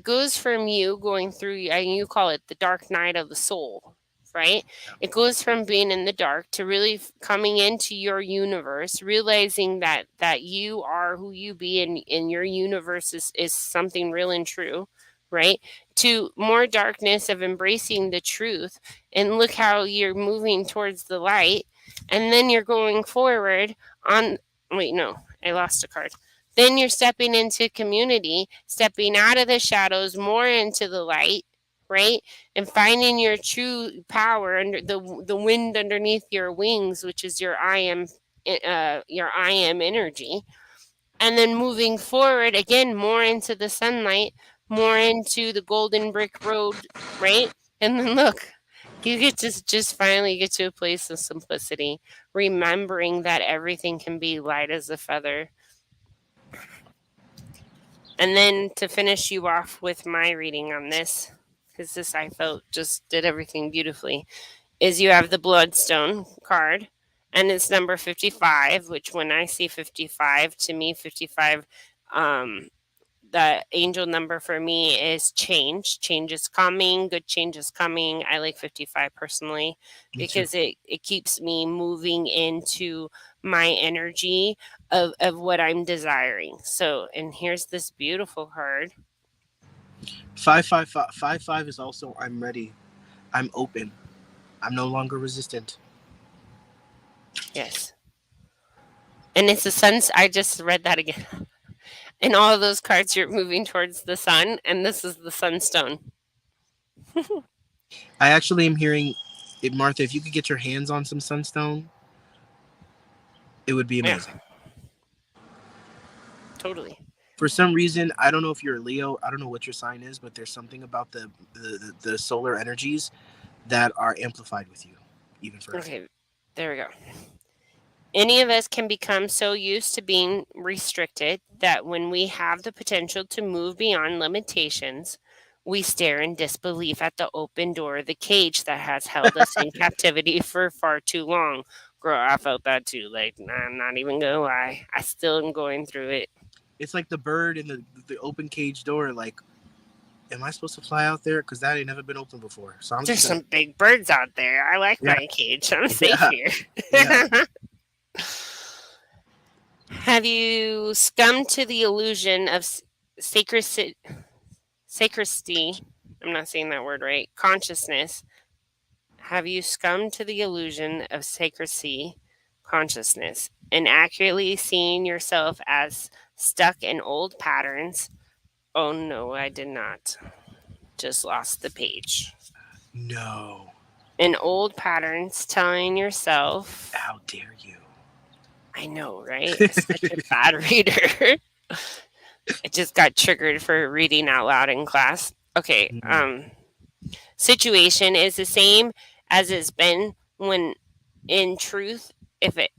goes from you going through, and you call it the dark night of the soul, right? Yeah. It goes from being in the dark to really coming into your universe, realizing that you are who you be, and your universe is something real and true, right? To more darkness of embracing the truth, and look how you're moving towards the light, and then you're going forward on. Wait, no, I lost a card. Then you're stepping into community, stepping out of the shadows, more into the light, right? And finding your true power under the wind underneath your wings, which is your I am energy. And then moving forward again, more into the sunlight, more into the golden brick road, right? And then look, you get to just finally get to a place of simplicity, remembering that everything can be light as a feather. And then to finish you off with my reading on this, because this I felt just did everything beautifully, is you have the Bloodstone card, and it's number 55, which when I see 55, to me, 55, um, the angel number for me is change. Change is coming, good change is coming. I like 55 personally Me too. because it keeps me moving into my energy of what I'm desiring. So, and here's this beautiful card. 555 is also I'm ready. I'm open. I'm no longer resistant. Yes. And it's the sun's, I just read that again. In all of those cards, you're moving towards the sun, and this is the sunstone. I actually am hearing it, Martha. If you could get your hands on some sunstone, it would be Yeah, amazing. totally. For some reason, I don't know if you're a Leo. I don't know what your sign is, but there's something about the solar energies that are amplified with you, even further. Okay, there we go. Any of us can become so used to being restricted that when we have the potential to move beyond limitations, we stare in disbelief at the open door of the cage that has held us in captivity for far too long. Girl, I felt that too. Like, nah, I'm not even gonna lie. I still am going through it. It's like the bird in the open cage door. Like, am I supposed to fly out there? Because that ain't never been open before. So I'm There's just gonna. some big birds out there. I like Yeah, my cage. I'm safe yeah, here. yeah. Have you succumbed to the illusion of sacred sacristy, I'm not saying that word right, consciousness, have you succumbed to the illusion of sacristy consciousness and accurately seeing yourself as stuck in old patterns? Oh no, I did not. Just lost the page. No. In old patterns, telling yourself, How dare you? I know, right? Such a bad reader. I just got triggered for reading out loud in class. Okay, Mm. situation is the same as it's been when in truth, if it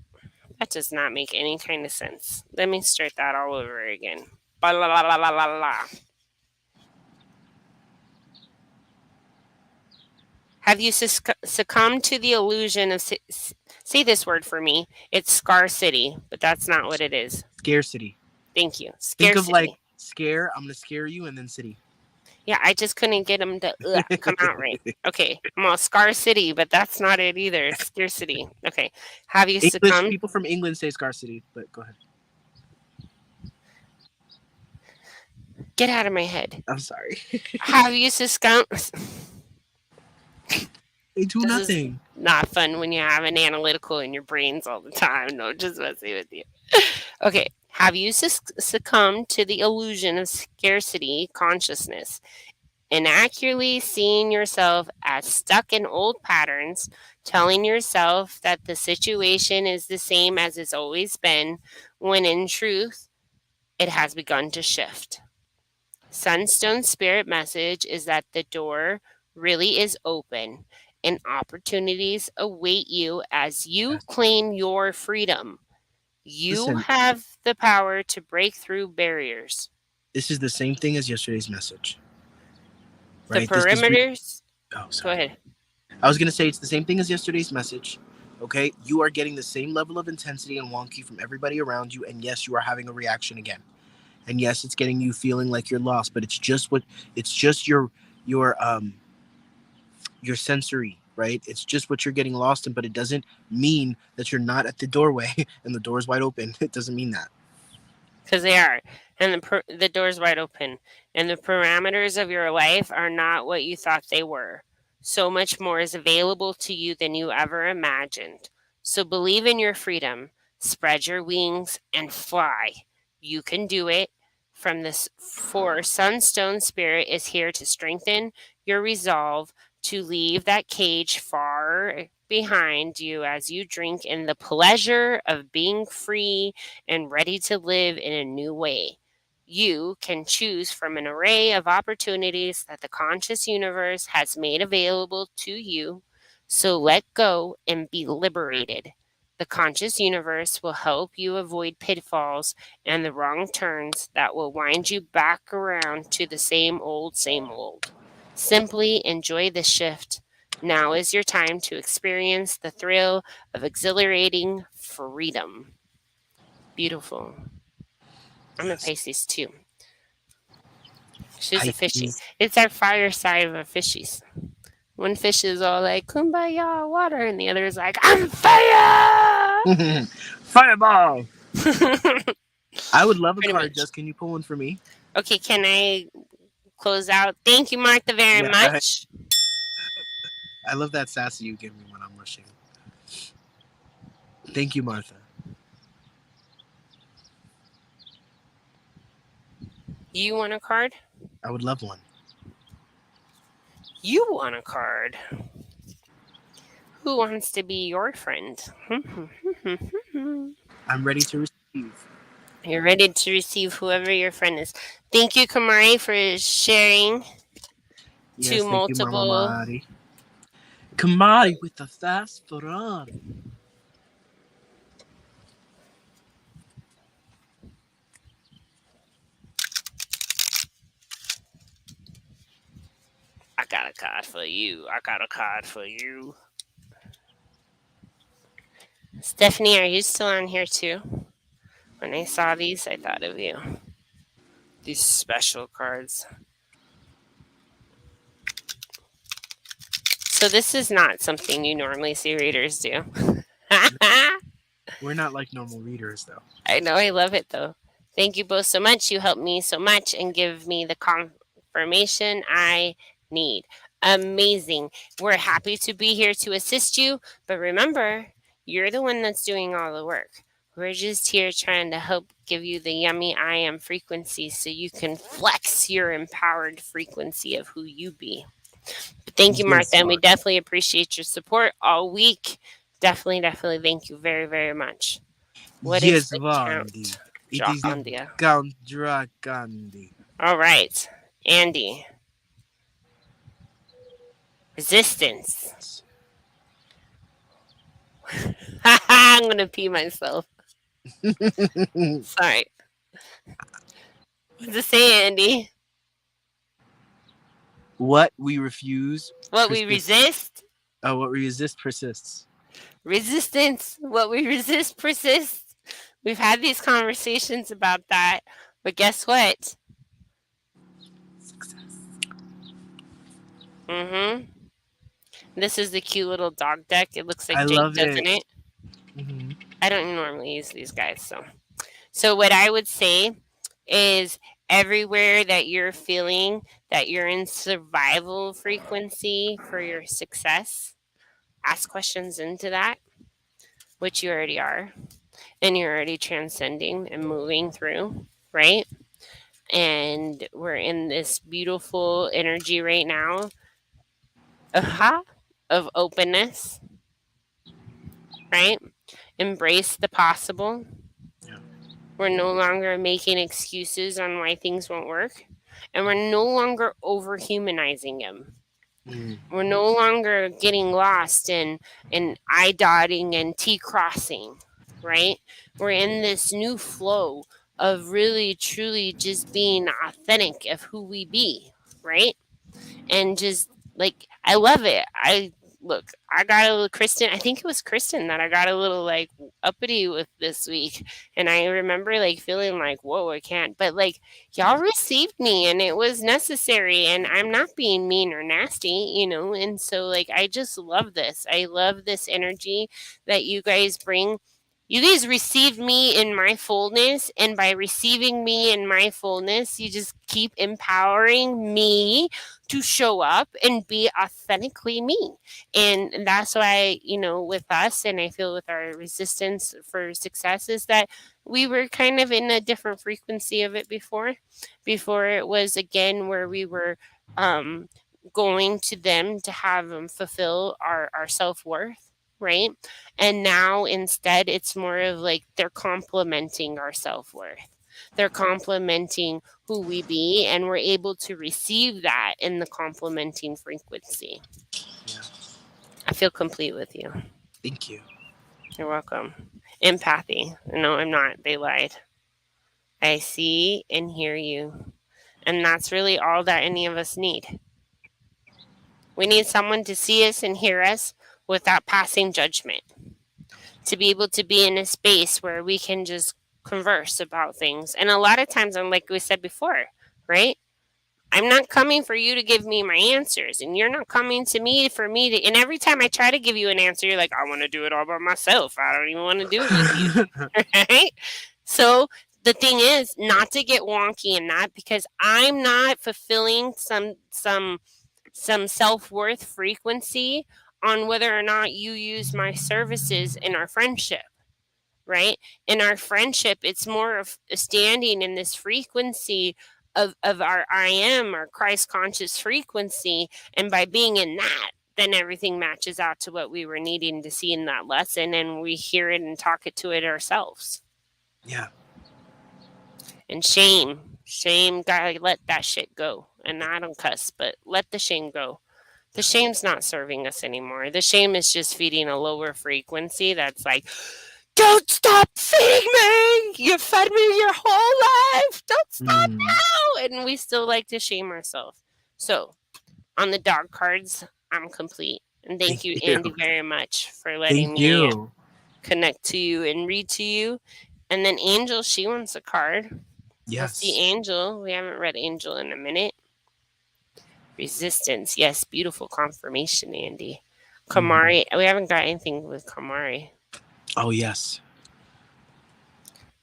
that does not make any kind of sense. Let me start that all over again. Ba la la la la la la. Have you succumbed to the illusion of say this word for me? It's scarcity, but that's not what it is. Scarcity. Thank you. Think of like Scarcity. scare. I'm gonna scare you, and then city. Yeah, I just couldn't get them to come out right. Okay, I'm all scarcity, but that's not it either. Scarcity. Okay. Have you English succumbed? people from England say scarcity, but go ahead. Get out of my head. I'm sorry. Have you succumbed? They do This is nothing. not fun when you have an analytical in your brains all the time. No, just messing with you. Okay. Have you succumbed to the illusion of scarcity consciousness, inaccurately seeing yourself as stuck in old patterns, telling yourself that the situation is the same as it's always been, when in truth, it has begun to shift? Sunstone's spirit message is that the door really is open and opportunities await you as you Yes. claim your freedom. You Listen, have the power to break through barriers. this is the same thing as yesterday's message, The right? This is perimeters. oh Go sorry. ahead. I was going to say it's the same thing as yesterday's message. Okay? You are getting the same level of intensity and wonky from everybody around you, and yes, you are having a reaction again. And yes, it's getting you feeling like you're lost, but it's just your sensory, right? It's just what you're getting lost in, but it doesn't mean that you're not at the doorway and the door's wide open. It doesn't mean that. Because they are, and the door's wide open, and the parameters of your life are not what you thought they were. So much more is available to you than you ever imagined. So believe in your freedom, spread your wings, and fly. You can do it. From this, for Sunstone Spirit is here to strengthen your resolve to leave that cage far behind you as you drink in the pleasure of being free and ready to live in a new way. You can choose from an array of opportunities that the conscious universe has made available to you. So let go and be liberated. The conscious universe will help you avoid pitfalls and the wrong turns that will wind you back around to the same old, same old. Simply enjoy the shift. Now is your time to experience the thrill of exhilarating freedom. Beautiful. I'm a Yes. Pisces too. She's a fishy. Pisces. It's our fire side of a fishies. One fish is all like kumbaya water, and the other is like I'm fire. Fireball. Pretty I would love a card, much. Jess. Can you pull one for me? Okay, can I close out? Thank you, Martha, very Yeah, go ahead. much. I love that sassy you give me when I'm rushing. Thank you, Martha. You want a card? I would love one. You want a card? Who wants to be your friend? I'm ready to receive. You're ready to receive whoever your friend is. Thank you, Kamari, for sharing to Yes, thank you, Mama multiple. Mari. Kamari with the fast Ferrari. I got a card for you. I got a card for you. Stephanie, are you still on here too? When I saw these, I thought of you. These special cards. So, this is not something you normally see readers do. We're not like normal readers, though. I know, I love it though. Thank you both so much. You helped me so much and give me the confirmation I need. Amazing. We're happy to be here to assist you, but remember, you're the one that's doing all the work. We're just here trying to help give you the yummy I am frequency so you can flex your empowered frequency of who you be. But thank you, Martha, Yes, and we Mark. definitely appreciate your support all week. Definitely, definitely thank you very, very much. What is Yes, the Vandi. count? It is the Dracondia. Count Dracandi. All right. Andy. Resistance. I'm going to pee myself. Sorry. What's it say, Andy? What we refuse What we persists. resist? What we resist persists. Resistance. What we resist persists. We've had these conversations about that. But guess what? Success. Mm-hmm. This is the cute little dog deck. It looks I like Jake, love doesn't it. it? Hmm. I don't normally use these guys, so what I would say is everywhere that you're feeling that you're in survival frequency for your success, ask questions into that, which you already are, and you're already transcending and moving through, right? And we're in this beautiful energy right now, aha, of openness, right? Embrace the possible. Yeah. We're no longer making excuses on why things won't work. And we're no longer over humanizing them. Mm. We're no longer getting lost in I dotting and T crossing, right? We're in this new flow of really truly just being authentic of who we be, right? And just like I love it. I look, I got a little Kristen. I think it was Kristen that I got a little like uppity with this week, and I remember like feeling like, whoa, I can't. But like y'all received me, and it was necessary, and I'm not being mean or nasty, And so like I just love this. I love this energy that you guys bring. You guys received me in my fullness, and by receiving me in my fullness, you just keep empowering me to show up and be authentically me. And that's why, with us, and I feel with our resistance for success, is that we were kind of in a different frequency of it before. Before it was, again, where we were um, going to them to have them fulfill our self worth, right? And now instead, it's more of like they're complementing our self worth. They're complementing who we be, and we're able to receive that in the complementing frequency. Yeah. I feel complete with you. Thank you. You're welcome. Empathy. No, I'm not. They lied. I see and hear you. And that's really all that any of us need. We need someone to see us and hear us without passing judgment. To be able to be in a space where we can just converse about things. And a lot of times, and like we said before, right? I'm not coming for you to give me my answers, and you're not coming to me for me to. And every time I try to give you an answer, you're like, I want to do it all by myself. I don't even want to do it with you. Right? So the thing is not to get wonky in that, because I'm not fulfilling some self-worth frequency on whether or not you use my services in our friendship, right? In our friendship, it's more of standing in this frequency of our I am, our Christ conscious frequency. And by being in that, then everything matches out to what we were needing to see in that lesson, and we hear it and talk it to it ourselves. Yeah. And shame, gotta let that shit go. And I don't cuss, but let the shame go. The shame's not serving us anymore. The shame is just feeding a lower frequency that's like, don't stop feeding me! You fed me your whole life! Don't stop Mm. now! And we still like to shame ourselves. So, on the dog cards, I'm complete. And thank you, Andy, very much for letting Thank me you. connect to you and read to you. And then Angel, she wants a card. Let's see, Yes. Angel. We haven't read Angel in a minute. Resistance. Yes, beautiful confirmation, Andy. Kamari. We haven't got anything with Kamari. Oh, yes.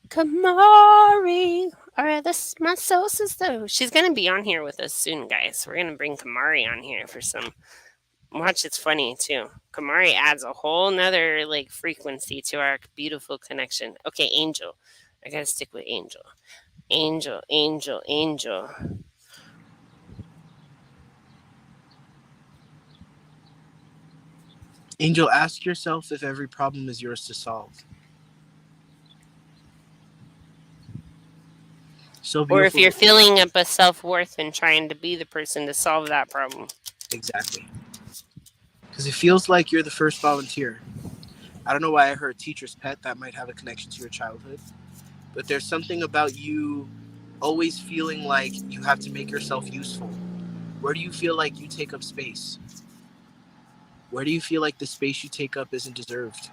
Kamari. All right, this my soul sister. She's gonna be on here with us soon, guys. We're gonna bring Kamari on here for some. Watch, it's funny too. Kamari adds a whole nother like frequency to our beautiful connection. Okay, Angel. I gotta stick with Angel. Angel, Angel, Angel. Angel, ask yourself if every problem is yours to solve. So Or if beautiful. you're filling up a self worth and trying to be the person to solve that problem. Exactly. Because it feels like you're the first volunteer. I don't know why I heard teacher's pet. That might have a connection to your childhood. But there's something about you always feeling like you have to make yourself useful. Where do you feel like you take up space? Where do you feel like the space you take up isn't deserved?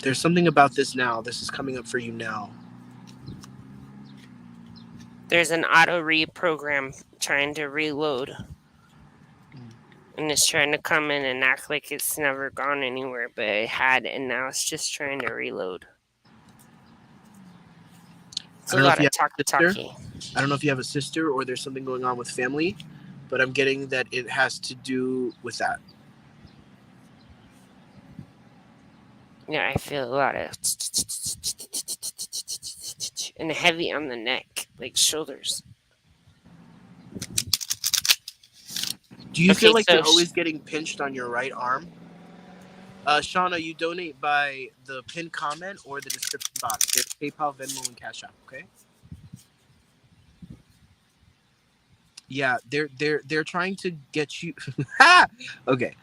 There's something about this now. This is coming up for you now. There's an auto read program trying to reload. And it's trying to come in and act like it's never gone anywhere, but it had, and now it's just trying to reload. It's I a don't know if lot you of have a sister. talky. I don't know if you have a sister or there's something going on with family, but I'm getting that it has to do with that. Yeah, I feel a lot of and heavy on the neck, like shoulders. Do you Okay, feel like so you're always getting pinched on your right arm? Shauna, you donate by the pinned comment or the description box. There's PayPal, Venmo, and Cash App. Okay. Yeah, they're trying to get you. Okay.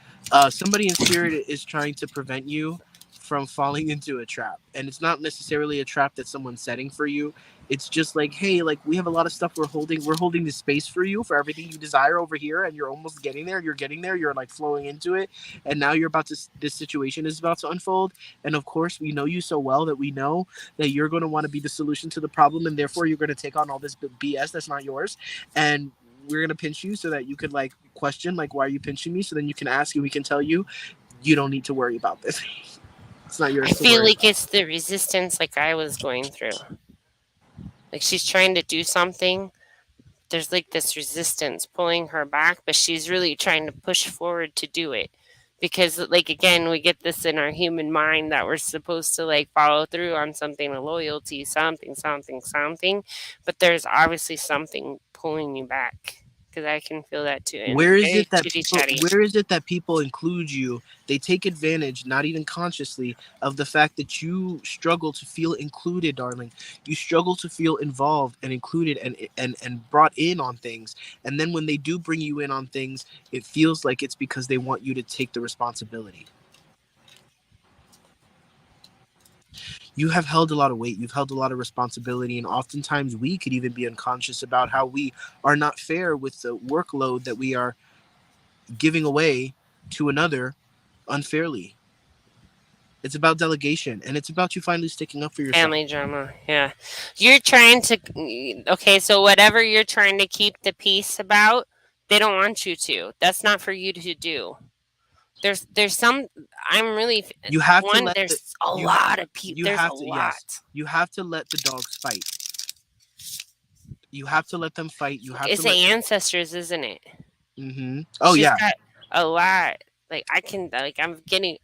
Somebody in spirit is trying to prevent you from falling into a trap. And it's not necessarily a trap that someone's setting for you. It's just like, hey, like we have a lot of stuff we're holding this space for you for everything you desire over here, and you're almost getting there. You're getting there. You're like flowing into it, and now you're about to. This situation is about to unfold, and of course, we know you so well that we know that you're going to want to be the solution to the problem, and therefore you're going to take on all this BS that's not yours, and we're gonna pinch you so that you could like question like why are you pinching me, so then you can ask and we can tell you you don't need to worry about this. It's not I yours to feel worry like about. it's the resistance like I was going through. Like she's trying to do something. There's like this resistance pulling her back, but she's really trying to push forward to do it. Because like again, we get this in our human mind that we're supposed to like follow through on something, a loyalty, something, something, something. But there's obviously something pulling you back. Because I can feel that too. And Where is very it that chitty people chatty. where is it that people include you? They take advantage, not even consciously, of the fact that you struggle to feel included, darling. You struggle to feel involved and included and brought in on things. And then when they do bring you in on things, it feels like it's because they want you to take the responsibility. You have held a lot of weight, you've held a lot of responsibility, and oftentimes we could even be unconscious about how we are not fair with the workload that we are giving away to another unfairly. It's about delegation, and it's about you finally sticking up for yourself. Family drama. Yeah. You're trying to. Okay, so whatever you're trying to keep the peace about, they don't want you to. That's not for you to do. There's some. I'm really. You have to One, let the there's a you ha- lot of people. you There's a have to yes, lot. you have to let the dogs fight. You have to let them fight. You have to It's the let. ancestors, isn't it? Oh She's yeah, got a lot. Like I can. Like I'm getting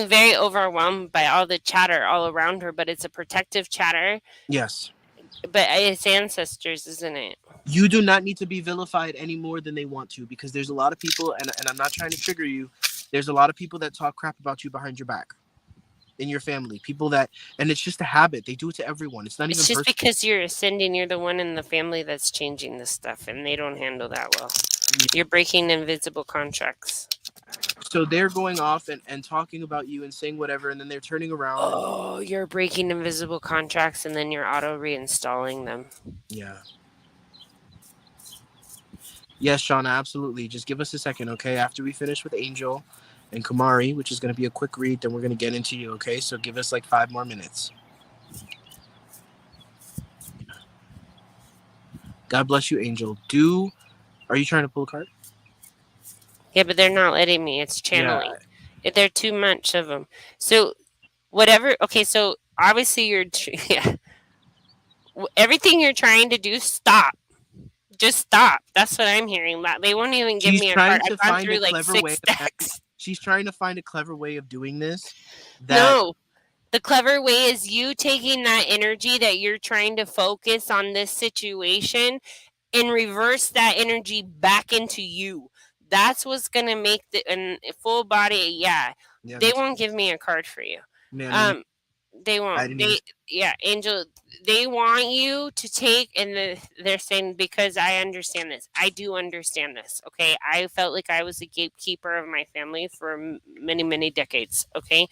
very overwhelmed by all the chatter all around her, but it's a protective chatter. yes. But it's ancestors, isn't it? You do not need to be vilified any more than they want to, because there's a lot of people, and I'm not trying to trigger you. There's a lot of people that talk crap about you behind your back in your family. People that, and it's just a habit. They do it to everyone. It's not even It's just personal. because you're ascending, you're the one in the family that's changing this stuff, and they don't handle that well. You're breaking invisible contracts. So they're going off and talking about you and saying whatever, and then they're turning around and Oh, you're breaking invisible contracts, and then you're auto reinstalling them. yeah. Yes, Shauna, absolutely. Just give us a second, okay? After we finish with Angel and Kamari, which is going to be a quick read, then we're going to get into you, okay? So give us like 5 more minutes. God bless you, Angel. Are you trying to pull a card? Yeah, but they're not letting me. It's Yeah. channeling. They're too much of them. So whatever. Okay, so obviously yeah. Everything you're trying to do, stop. Just stop. That's what I'm hearing. That they won't even give She's me a trying card. to I've gone find a through like clever way six of decks. she's trying to find a clever way of doing this that No, the clever way is you taking that energy that you're trying to focus on this situation and reverse that energy back into you. That's what's gonna make the and full body. Yeah, yeah, they me too. won't give me a card for you. Man, me neither. Um, they I won't. didn't even. Yeah, Angel. They want you to take, and they're saying because I understand this. I do understand this. Okay, I felt like I was a gatekeeper of my family for many, many decades. Okay,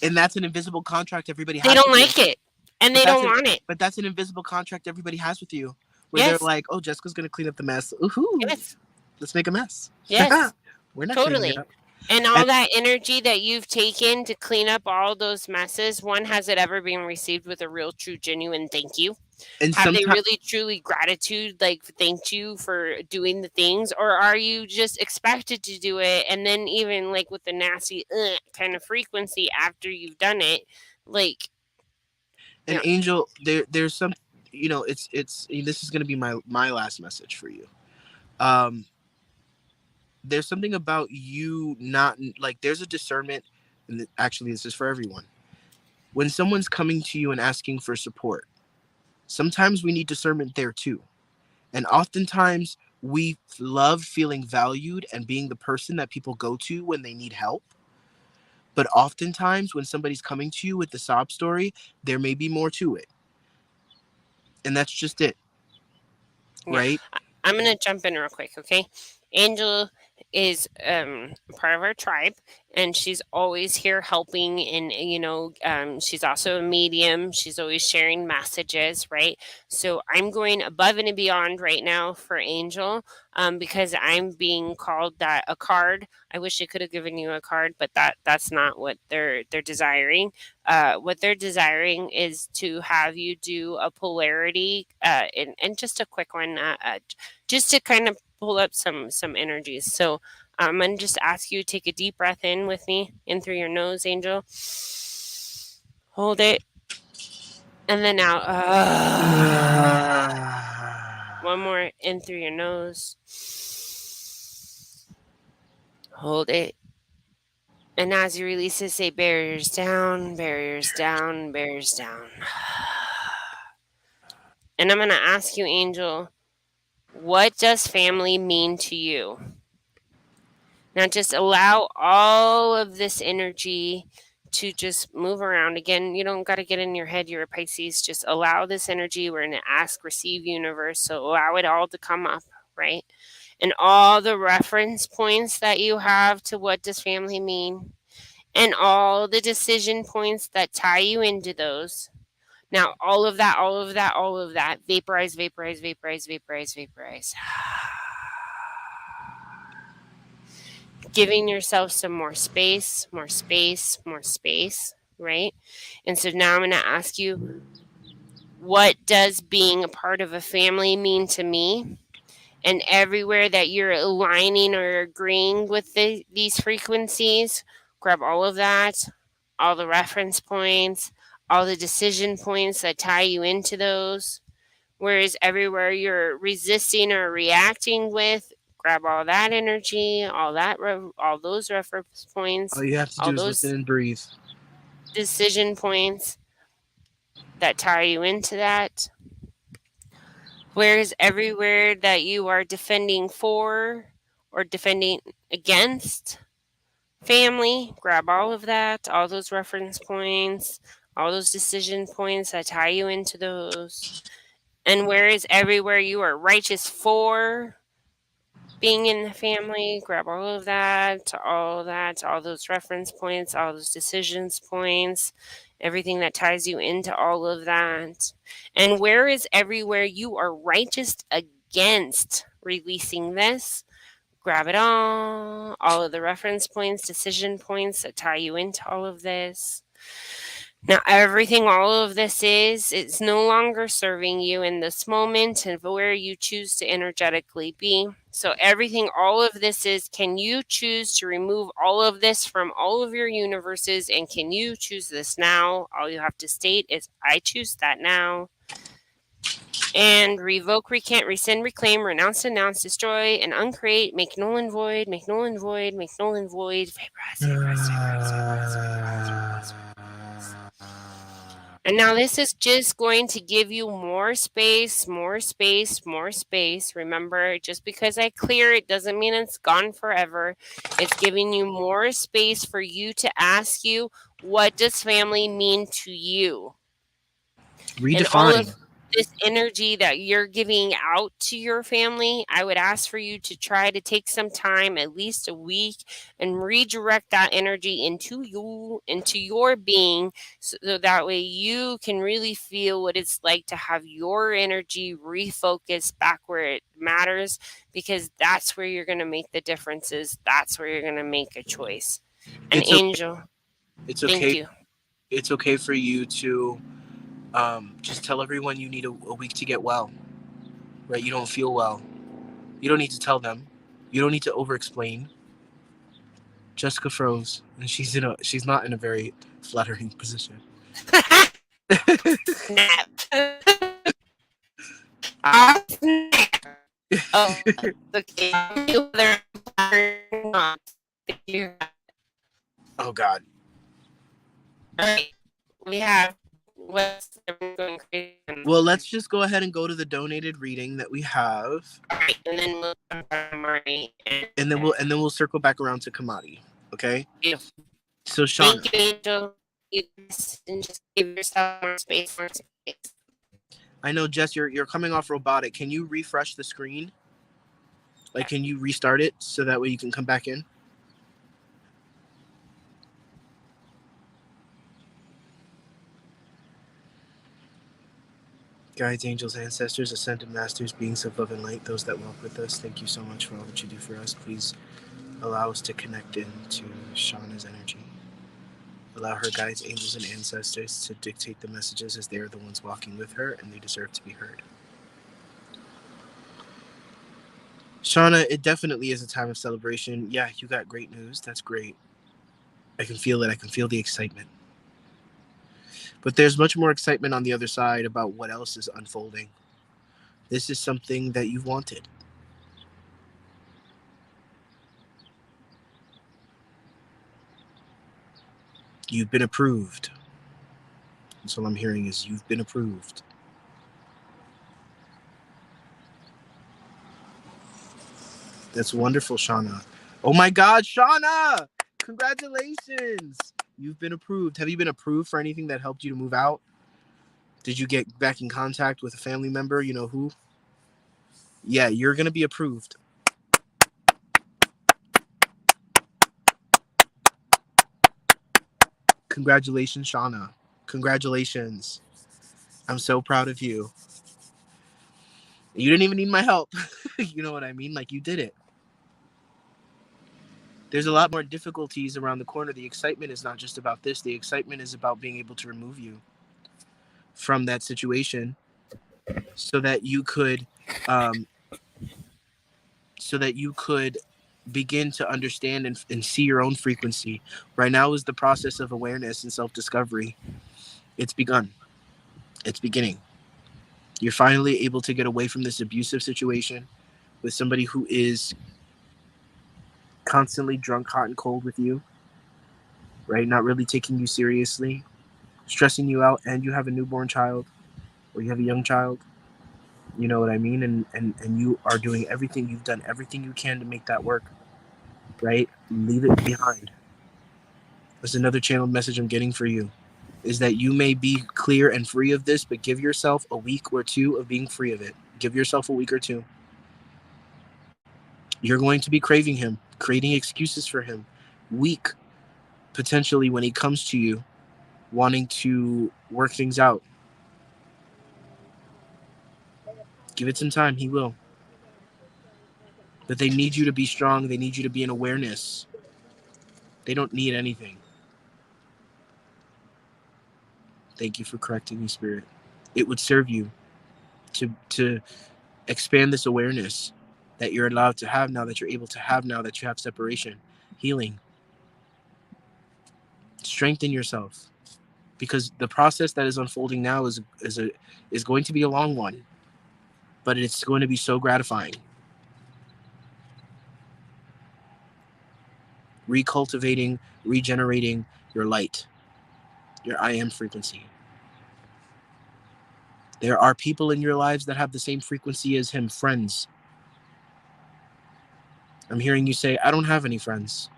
And that's an invisible contract everybody they has don't with you. like it, and But they that's don't an want it. but that's an invisible contract everybody has with you, where they're Yes, like, "Oh, Jessica's gonna clean up the mess. Ooh, yes, let's make a mess." yes. We're not cleaning it Totally. up. And all And that energy that you've taken to clean up all those messes, one, has it ever been received with a real, true, genuine thank you? and Have they sometimes really, truly gratitude, like thanked you for doing the things? Or are you just expected to do it? And then, even like with the nasty kind of frequency after you've done it, like, an yeah, angel, there's some, it's this is gonna be my last message for you. Um, there's something about you not like there's a discernment, and actually this is for everyone. When someone's coming to you and asking for support, sometimes we need discernment there too. And oftentimes we love feeling valued and being the person that people go to when they need help. But oftentimes when somebody's coming to you with the sob story, there may be more to it. And that's just it, yeah. right? I'm going to jump in real quick, okay? Angel is part of our tribe, and she's always here helping. And she's also a medium. She's always sharing messages, right? So I'm going above and beyond right now for Angel, because I'm being called that a card. I wish I could have given you a card, but that's not what they're desiring. What they're desiring is to have you do a polarity, and just a quick one, just to kind of pull up some energies. So I'm going to just ask you to take a deep breath in with me, in through your nose, Angel. Hold it. And then out. One more, in through your nose. Hold it. And as you release it, say barriers down, barriers down, barriers down. And I'm going to ask you, Angel, what does family mean to you? Now just allow all of this energy to just move around. Again, you don't got to get in your head. You're a Pisces. Just allow this energy. We're in an ask, receive universe. So allow it all to come up, right? And all the reference points that you have to what does family mean, and all the decision points that tie you into those. Now, all of that, all of that, all of that, vaporize, vaporize, vaporize, vaporize, vaporize. Giving yourself some more space, more space, more space, right? And so now I'm going to ask you, what does being a part of a family mean to me? And everywhere that you're aligning or agreeing with these frequencies, grab all of that, all the reference points, all the decision points that tie you into those. Whereas everywhere you're resisting or reacting with, grab all that energy, all those reference All points, you have to all do is listen those and breathe. decision points that tie you into that. Whereas everywhere that you are defending for or defending against family, grab all of that, all those reference points, all those decision points that tie you into those. And whereas everywhere you are righteous for being in the family, grab all that, all those reference points, all those decisions points, everything that ties you into all of that. And where is everywhere you are righteous against releasing this? Grab it all of the reference points, decision points that tie you into all of this. Now, everything all of this is, it's no longer serving you in this moment and where you choose to energetically be. So, everything all of this is, can you choose to remove all of this from all of your universes? And can you choose this now? All you have to state is, I choose that now. And revoke, recant, rescind, reclaim, renounce, denounce, destroy, and uncreate, make null and void, make null and void, make null and void, vaporize, vaporize, vaporize, vaporize, vaporize, vaporize, vaporize. And now this is just going to give you more space, more space, more space. Remember, just because I clear it doesn't mean it's gone forever. It's giving you more space for you to ask you, what does family mean to you? And all Redefine. of this energy that you're giving out to your family, I would ask for you to try to take some time, at least a week, and redirect that energy into you, into your being, so that way you can really feel what it's like to have your energy refocus back where it matters, because that's where you're going to make the differences. That's where you're going to make a choice. An It's okay. angel, It's thank okay. you. It's okay for you to just tell everyone you need a week to get well. Right? You don't feel well. You don't need to tell them. You don't need to over-explain. Jessica froze, and she's not in a very flattering position. Snap. Ah, snap. Oh, okay. Oh God. All right. We have what's everyone going crazy. Well, let's just go ahead and go to the donated reading that we have, All right, and then we'll talk about Marty. and then we'll circle back around to Kamadi. Okay. Beautiful. So Thank Shauna, you, Angel. You and just give yourself more space, more space. I know Jess, you're coming off robotic. Can you refresh the screen? Like, can you restart it so that way you can come back in? Guides, angels, ancestors, ascended masters, beings of love and light, those that walk with us, thank you so much for all that you do for us. Please allow us to connect into Shauna's energy. Allow her guides, angels, and ancestors to dictate the messages as they are the ones walking with her and they deserve to be heard. Shauna, it definitely is a time of celebration. Yeah, you got great news. That's great. I can feel it. I can feel the excitement. But there's much more excitement on the other side about what else is unfolding. This is something that you've wanted. You've been approved. That's all I'm hearing is you've been approved. That's wonderful, Shauna. Oh my God, Shauna! Congratulations! You've been approved. Have you been approved for anything that helped you to move out? Did you get back in contact with a family member? You know who? Yeah, you're going to be approved. Congratulations, Shauna. Congratulations. I'm so proud of you. You didn't even need my help. You know what I mean? Like, you did it. There's a lot more difficulties around the corner. The excitement is not just about this, the excitement is about being able to remove you from that situation so that you could um, so that you could begin to understand and see your own frequency. Right now is the process of awareness and self-discovery. It's begun. It's beginning. You're finally able to get away from this abusive situation with somebody who is constantly drunk hot and cold with you, right? Not really taking you seriously, stressing you out, and you have a newborn child or you have a young child. You know what I mean? And you are doing everything, you've done everything you can to make that work, right? Leave it behind. That's another channeled message I'm getting for you, is that you may be clear and free of this, but give yourself a week or two of being free of it. Give yourself a week or two. You're going to be craving him, creating excuses for him, weak potentially when he comes to you, wanting to work things out. Give it some time, he will. But they need you to be strong. They need you to be in awareness. They don't need anything. Thank you for correcting me, Spirit. It would serve you to expand this awareness that you're allowed to have now, that you're able to have now that you have separation, healing. Strengthen yourself, because the process that is unfolding now is going to be a long one, but it's going to be so gratifying. Recultivating, regenerating your light, your I am frequency. There are people in your lives that have the same frequency as him, friends. I'm hearing you say, I don't have any friends.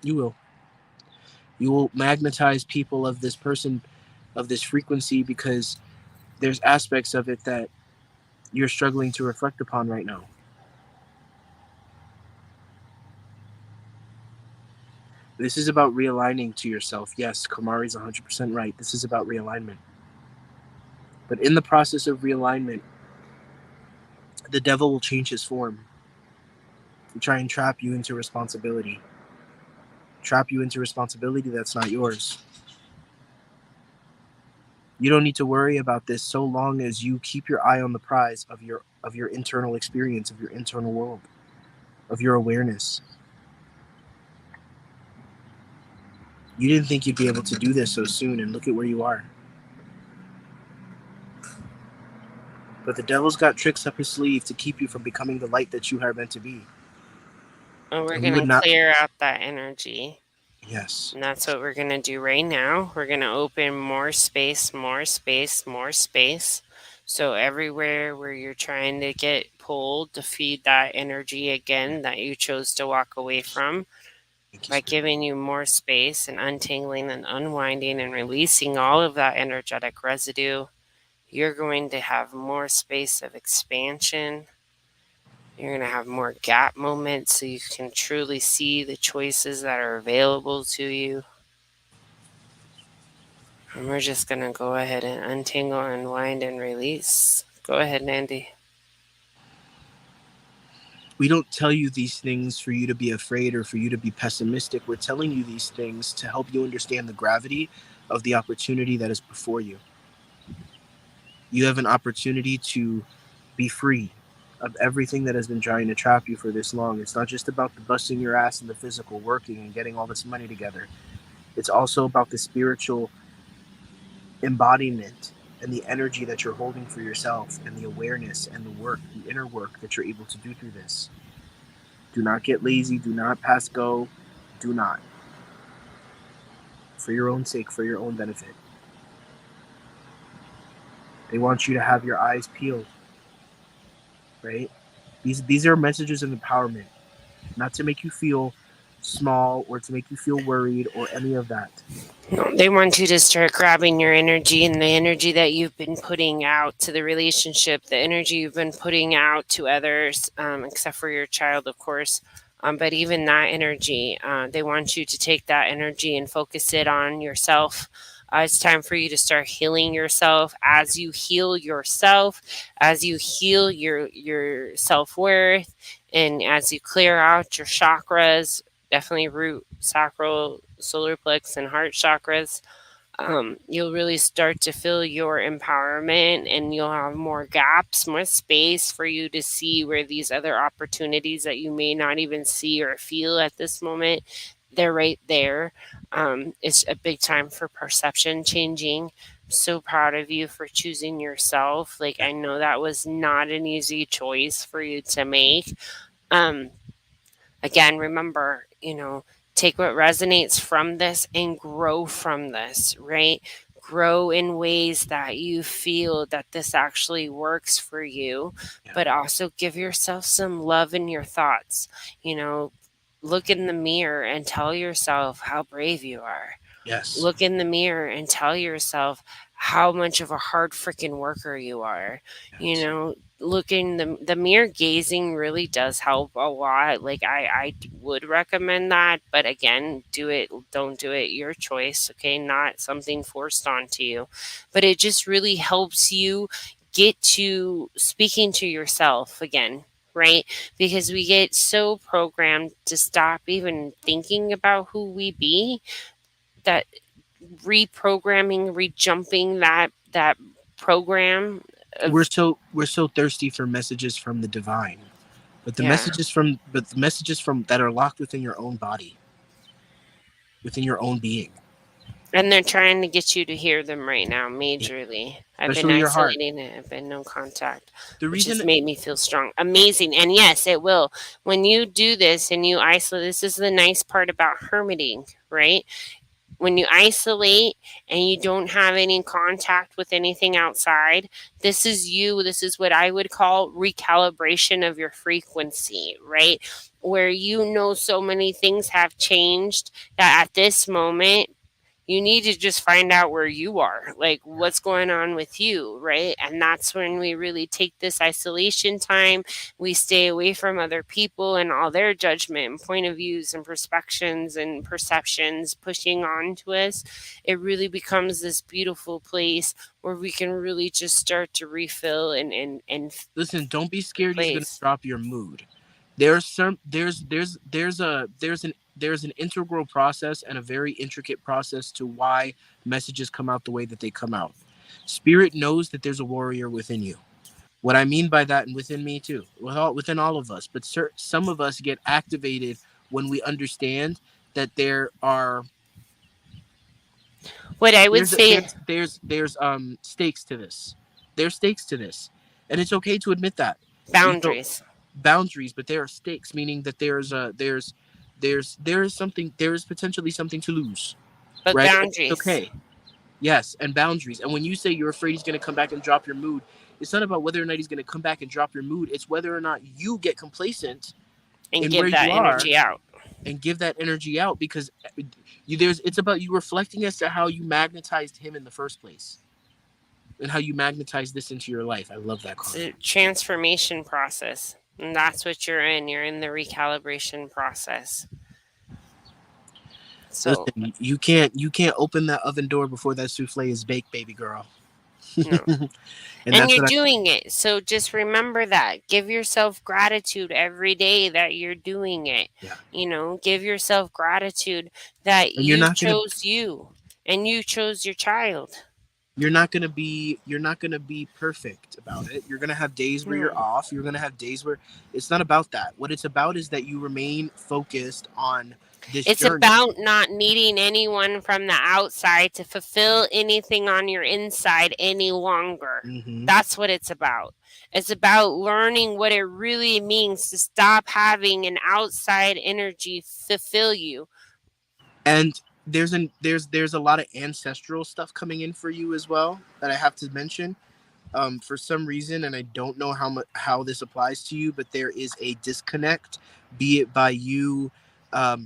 You will. You will magnetize people of this person, of this frequency, because there's aspects of it that you're struggling to reflect upon right now. This is about realigning to yourself. Yes, Kamari's 100% right. This is about realignment. But in the process of realignment, the devil will change his form to try and trap you into responsibility. Trap you into responsibility that's not yours. You don't need to worry about this so long as you keep your eye on the prize of your internal experience, of your internal world, of your awareness. You didn't think you'd be able to do this so soon, and look at where you are. But the devil's got tricks up his sleeve to keep you from becoming the light that you are meant to be. And we're And we going would to not. clear out that energy. Yes. And that's what we're going to do right now. We're going to open more space, more space, more space. So, everywhere where you're trying to get pulled to feed that energy again that you chose to walk away from, Thank you, by Spirit. giving you more space and untangling and unwinding and releasing all of that energetic residue, you're going to have more space of expansion. You're going to have more gap moments so you can truly see the choices that are available to you. And we're just going to go ahead and untangle, unwind, and release. Go ahead, Nandy. We don't tell you these things for you to be afraid or for you to be pessimistic. We're telling you these things to help you understand the gravity of the opportunity that is before you. You have an opportunity to be free of everything that has been trying to trap you for this long. It's not just about the busting your ass and the physical working and getting all this money together. It's also about the spiritual embodiment and the energy that you're holding for yourself and the awareness and the work, the inner work that you're able to do through this. Do not get lazy. Do not pass go. Do not. For your own sake, for your own benefit. They want you to have your eyes peeled, right? These are messages of empowerment, not to make you feel small or to make you feel worried or any of that. No, they want you to start grabbing your energy and the energy that you've been putting out to the relationship, the energy you've been putting out to others, except for your child, of course. But even that energy, they want you to take that energy and focus it on yourself. It's time for you to start healing yourself. As you heal yourself, as you heal your self worth, and as you clear out your chakras, definitely root, sacral, solar plex, and heart chakras, you'll really start to feel your empowerment, and you'll have more gaps, more space for you to see where these other opportunities that you may not even see or feel at this moment, they're right there. It's a big time for perception changing. I'm so proud of you for choosing yourself. Like, I know that was not an easy choice for you to make. Um, Again, remember, take what resonates from this and grow from this, right? Grow in ways that you feel that this actually works for you, Yeah. but also give yourself some love in your thoughts. You know, look in the mirror and tell yourself how brave you are. Yes. Look in the mirror and tell yourself how much of a hard freaking worker you are. Yes. Looking the mirror gazing really does help a lot. Like, I would recommend that, but again, do it, don't do it, your choice, okay? Not something forced onto you. But it just really helps you get to speaking to yourself again, right? Because we get so programmed to stop even thinking about who we be, that reprogramming, rejumping that program We're of, so we're so thirsty for messages from the divine. yeah. But the messages from that are locked within your own body, within your own being. And they're trying to get you to hear them right now, Yeah. majorly. I've been Especially your heart. isolating it. I've been no contact, The which has reason made me feel strong. Amazing. And yes, it will. When you do this and you isolate, this is the nice part about hermiting, right? When you isolate and you don't have any contact with anything outside, this is you. This is what I would call recalibration of your frequency, right? Where so many things have changed that at this moment, you need to just find out where you are, like what's going on with you, right? And that's when we really take this isolation time. We stay away from other people and all their judgment and point of views and perspectives and perceptions pushing on to us. It really becomes this beautiful place where we can really just start to refill and listen, don't be scared he's gonna place. drop your mood. There's an integral process and a very intricate process to why messages come out the way that they come out. Spirit knows that there's a warrior within you. What I mean by that, and within me too, within all of us, but some of us get activated when we understand that What I would say, there's stakes to this. There's stakes to this, and it's okay to admit that. You know, boundaries, boundaries, but there are stakes, meaning that there is potentially something to lose, but right? And it's boundaries. okay. Yes, and boundaries. And when you say you're afraid he's going to come back and drop your mood, it's not about whether or not he's going to come back and drop your mood. It's whether or not you get complacent And in where give you that are energy out. and give that energy out, because it's about you reflecting as to how you magnetized him in the first place and how you magnetized this into your life. I love that It's card. a transformation process. And that's what you're in. You're in the recalibration process. So, Listen, you can't open that oven door before that souffle is baked, baby girl. no. And And that's you're what I doing it. So just remember that. Give yourself gratitude every day that you're doing it. yeah. Give yourself gratitude that And you're you not gonna chose you and you chose your child. you're not gonna be perfect about it. You're gonna have days where you're No. off. You're gonna have days where it's not about that. What it's about is that you remain focused on this It's journey. about not needing anyone from the outside to fulfill anything on your inside any longer. Hmm. That's what it's about. It's about learning what it really means to stop having an outside energy fulfill you. And there's a lot of ancestral stuff coming in for you as well that I have to mention. For some reason, and I don't know how this applies to you, but there is a disconnect, be it by you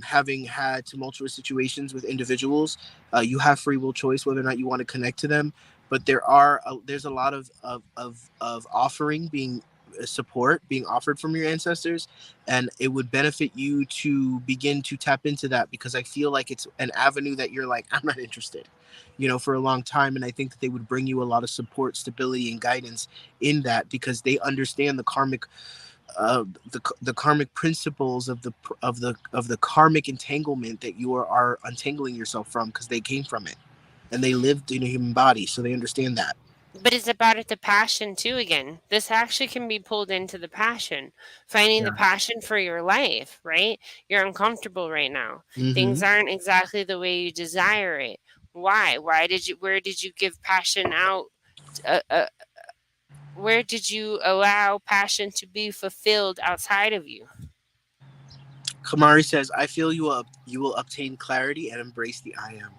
having had tumultuous situations with individuals. You have free will choice whether or not you want to connect to them, but there's a lot of offering being support being offered from your ancestors, and it would benefit you to begin to tap into that, because I feel like it's an avenue that you're like, I'm not interested, for a long time. And I think that they would bring you a lot of support, stability, and guidance in that, because they understand the karmic principles of the karmic entanglement that you are untangling yourself from, because they came from it and they lived in a human body, so they understand that. But it's about it the passion too again. This actually can be pulled into the passion. Finding the Yeah. passion for your life, right? You're uncomfortable right now. Mm-hmm. Things aren't exactly the way you desire it. Why? Where did you give passion out? Uh, uh, where did you allow passion to be fulfilled outside of you? Kamari says, I feel you will obtain clarity and embrace the I am.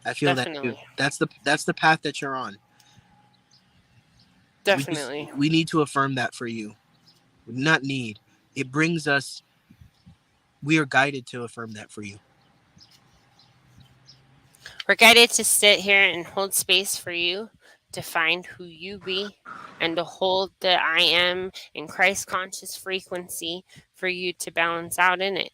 I feel that too. Definitely. That's the path that you're on. we just Definitely. we need to affirm that for you. Not need. It brings us, we are guided to affirm that for you. We're guided to sit here and hold space for you to find who you be and to hold the I am in Christ conscious frequency for you to balance out in it.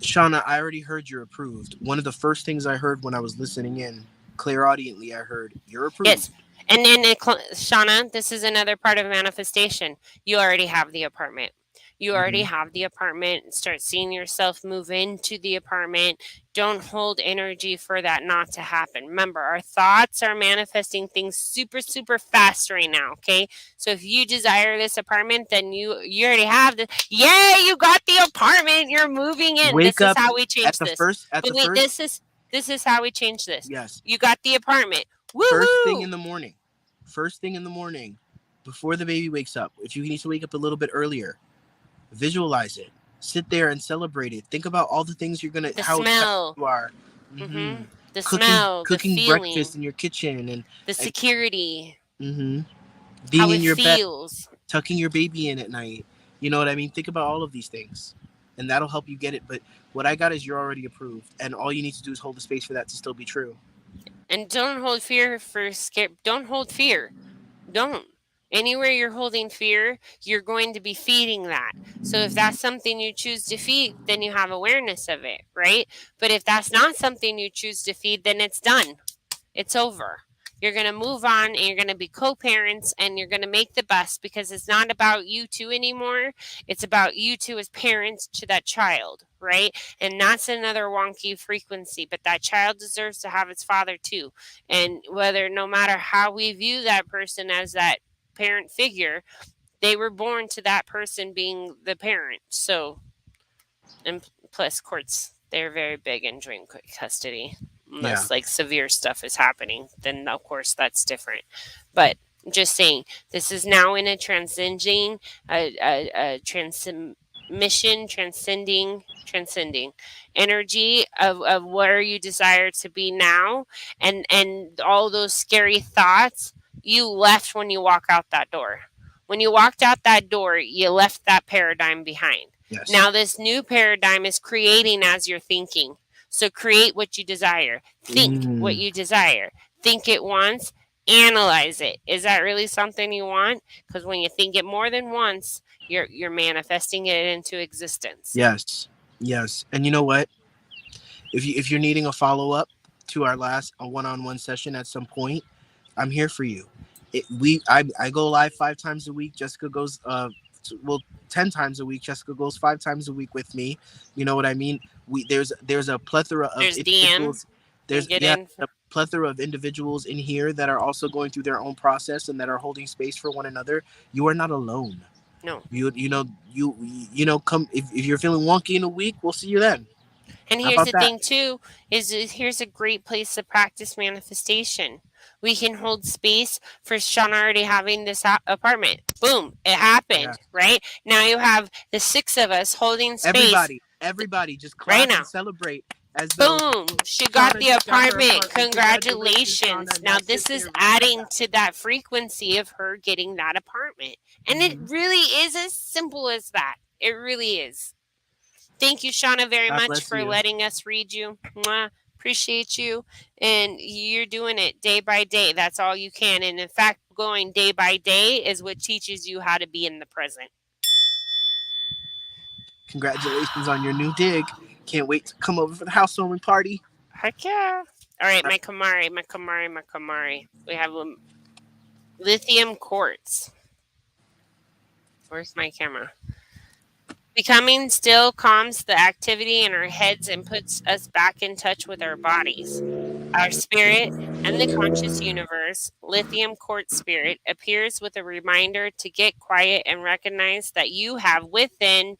Shauna, I already heard you're approved. One of the first things I heard when I was listening in, clairaudiently, I heard you're approved. Yes. And then, Shauna, this is another part of manifestation. You already have the apartment. You already Hmm. have the apartment. Start seeing yourself move into the apartment. Don't hold energy for that not to happen. Remember, our thoughts are manifesting things super, super fast right now. Okay, so if you desire this apartment, then you already have the. Yay! You got the apartment. You're moving in. Wake This is up how we at change the this. first at But the wait, first this is how we change this. yes, You got the apartment. first thing Woohoo! in the morning. First thing in the morning, before the baby wakes up. If you need to wake up a little bit earlier, visualize it. Sit there and celebrate it. Think about all the things you're gonna, The how excited smell. you are. Hmm. The Cooking smell, the cooking breakfast feeling, in your kitchen, and the security, hmm being how in it your bed, feels. tucking your baby in at night. You know what I mean? Think about all of these things, and that'll help you get it. But what I got is you're already approved, and all you need to do is hold the space for that to still be true. And don't hold fear for scare. Don't hold fear. Don't. Anywhere you're holding fear, you're going to be feeding that. So if that's something you choose to feed, then you have awareness of it, right? But if that's not something you choose to feed, then it's done. It's over. You're going to move on and you're going to be co parents and you're going to make the best because it's not about you two anymore. It's about you two as parents to that child, right? And that's another wonky frequency, but that child deserves to have its father too. And whether, no matter how we view that person as that parent figure, they were born to that person being the parent. So, and plus courts, they're very big in joint custody Yeah. unless like severe stuff is happening, then of course that's different. But just saying, this is now in a transcending a transmission, transcending energy of where you desire to be now, and all those scary thoughts you left when you walk out that door. When you walked out that door, you left that paradigm behind. Yes. Now, this new paradigm is creating as you're thinking. So, create what you desire. Think what Mm, you desire. Think it once. Analyze it. Is that really something you want? Because when you think it more than once, you're manifesting it into existence. yes. Yes. And you know what? If you're needing a follow up to our last one-on-one session at some point, I'm here for you. I go live 5 times a week. Jessica goes well 10 times a week. Jessica goes 5 times a week with me. You know what I mean? There's a plethora of There's DM individuals. and There's get yeah in. a plethora of individuals in here that are also going through their own process and that are holding space for one another. You are not alone. No. You know come if you're feeling wonky in a week, we'll see you then. And How here's about the that? thing too here's a great place to practice manifestation. We can hold space for Sean already having this apartment. Boom, it Yeah. happened, right? Now you have the six of us holding space Everybody, just right clap and now. celebrate as though Boom, she got Shauna the just got her apartment. apartment. Congratulations, Shauna. Congratulations. And Now that this sits is there right by adding that. to that frequency of her getting that apartment. And it Hmm. really is as simple as that. It really is. Thank you, Shauna, very God much bless for you. letting us read you. Mwah. Appreciate you. And you're doing it day by day. That's all you can. And in fact, going day by day is what teaches you how to be in the present. Congratulations on your new dig. Can't wait to come over for the housewarming party. Heck yeah. All right, Uh, my Kamari. We have lithium quartz. Where's my camera? Becoming still calms the activity in our heads and puts us back in touch with our bodies. Our spirit and the conscious universe, lithium quartz spirit, appears with a reminder to get quiet and recognize that you have within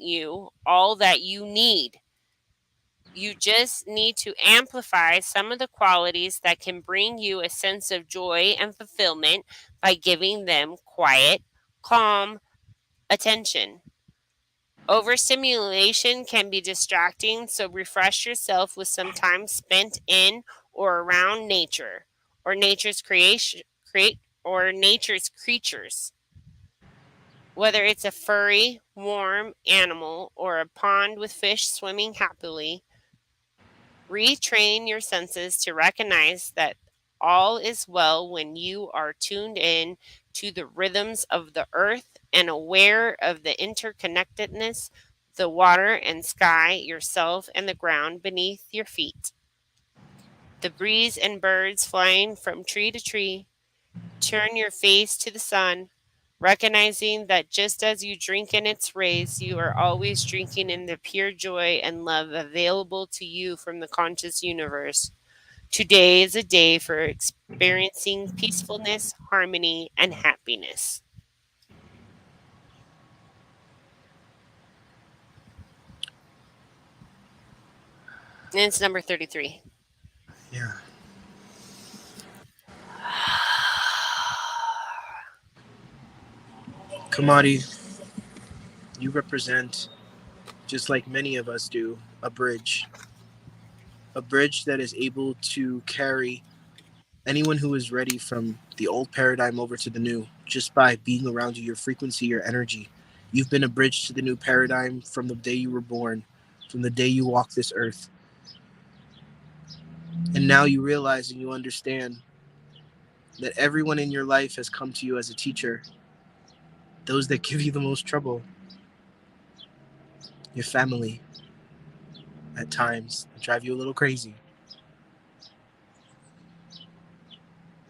you all that you need. You just need to amplify some of the qualities that can bring you a sense of joy and fulfillment by giving them quiet, calm attention. Overstimulation can be distracting, so refresh yourself with some time spent in or around nature or nature's creatures. Whether it's a furry, warm animal or a pond with fish swimming happily, retrain your senses to recognize that all is well when you are tuned in to the rhythms of the earth and aware of the interconnectedness, the water and sky, yourself, and the ground beneath your feet. The breeze and birds flying from tree to tree. Turn your face to the sun, recognizing that just as you drink in its rays, you are always drinking in the pure joy and love available to you from the conscious universe. Today is a day for experiencing peacefulness, harmony, and happiness. And it's number 33. yeah. Kamadi, you represent, just like many of us do, a bridge. A bridge that is able to carry anyone who is ready from the old paradigm over to the new just by being around you, your frequency, your energy. You've been a bridge to the new paradigm from the day you were born, from the day you walked this earth. And now you realize and you understand that everyone in your life has come to you as a teacher. Those that give you the most trouble, your family, at times drive you a little crazy.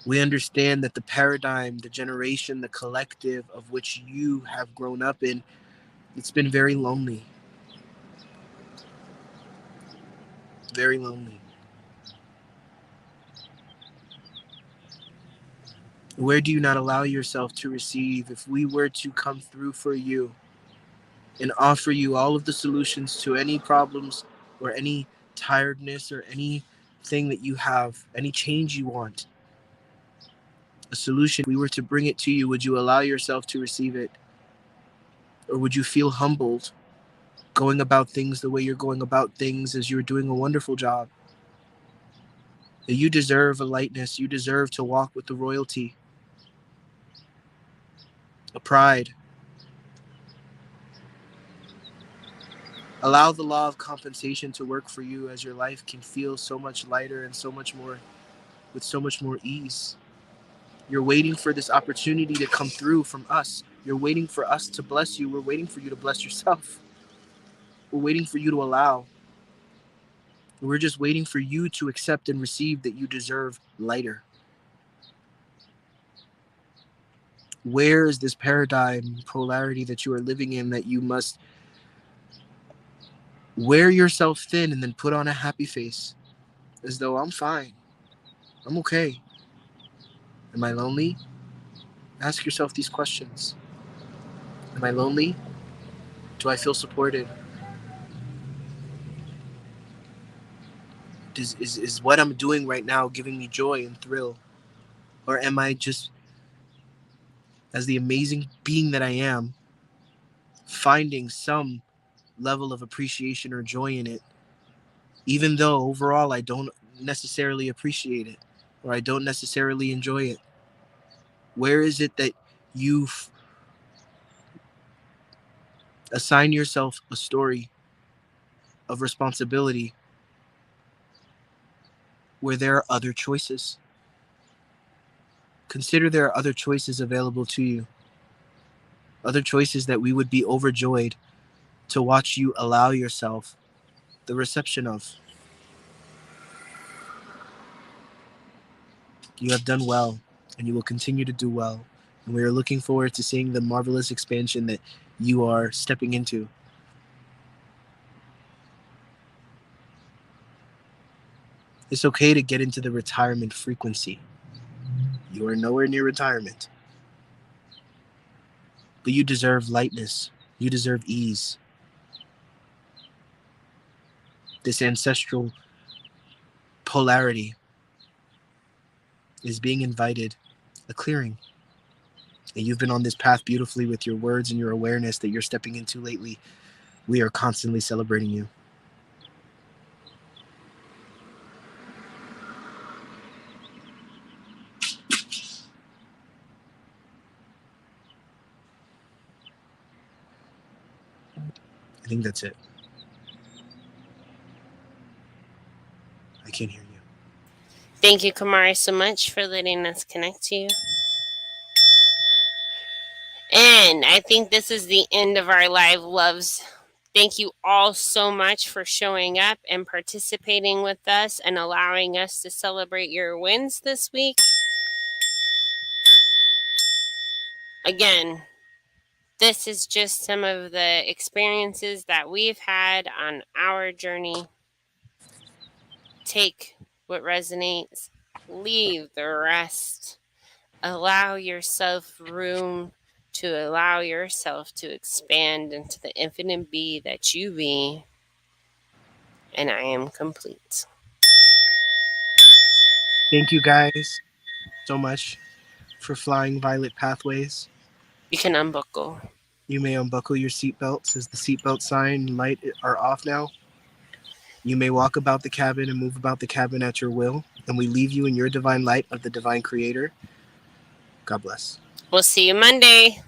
We understand that the paradigm, the generation, the collective of which you have grown up in, it's been very lonely. Very lonely. Where do you not allow yourself to receive if we were to come through for you and offer you all of the solutions to any problems or any tiredness or anything that you have, any change you want? A solution, we were to bring it to you, would you allow yourself to receive it? Or would you feel humbled going about things the way you're going about things as you're doing a wonderful job? That you deserve a lightness, you deserve to walk with the royalty, a pride. Allow the law of compensation to work for you as your life can feel so much lighter and so much more, with so much more ease. You're waiting for this opportunity to come through from us. You're waiting for us to bless you. We're waiting for you to bless yourself. We're waiting for you to allow. We're just waiting for you to accept and receive that you deserve lighter. Where is this paradigm polarity that you are living in that you must wear yourself thin and then put on a happy face as though I'm fine, I'm okay? Am I lonely? Ask yourself these questions. Am I lonely? Do I feel supported? Is what I'm doing right now giving me joy and thrill? Or am I just, as the amazing being that I am, finding some level of appreciation or joy in it, even though overall I don't necessarily appreciate it or I don't necessarily enjoy it? Where is it that you assign yourself a story of responsibility where there are other choices? Consider there are other choices available to you, other choices that we would be overjoyed to watch you allow yourself the reception of. You have done well, and you will continue to do well. And we are looking forward to seeing the marvelous expansion that you are stepping into. It's okay to get into the retirement frequency. You are nowhere near retirement, but you deserve lightness. You deserve ease. This ancestral polarity is being invited, a clearing. And you've been on this path beautifully with your words and your awareness that you're stepping into lately. We are constantly celebrating you. I think that's it. I can't hear you. Thank you, Kamari, so much for letting us connect to you. And I think this is the end of our live loves. Thank you all so much for showing up and participating with us and allowing us to celebrate your wins this week. Again, this is just some of the experiences that we've had on our journey. Take what resonates, leave the rest. Allow yourself room to allow yourself to expand into the infinite be that you be. And I am complete. Thank you guys so much for flying Violet Pathways. You can unbuckle. You may unbuckle your seatbelts as the seatbelt sign and light are off now. You may walk about the cabin and move about the cabin at your will, and we leave you in your divine light of the divine creator. God bless. We'll see you Monday.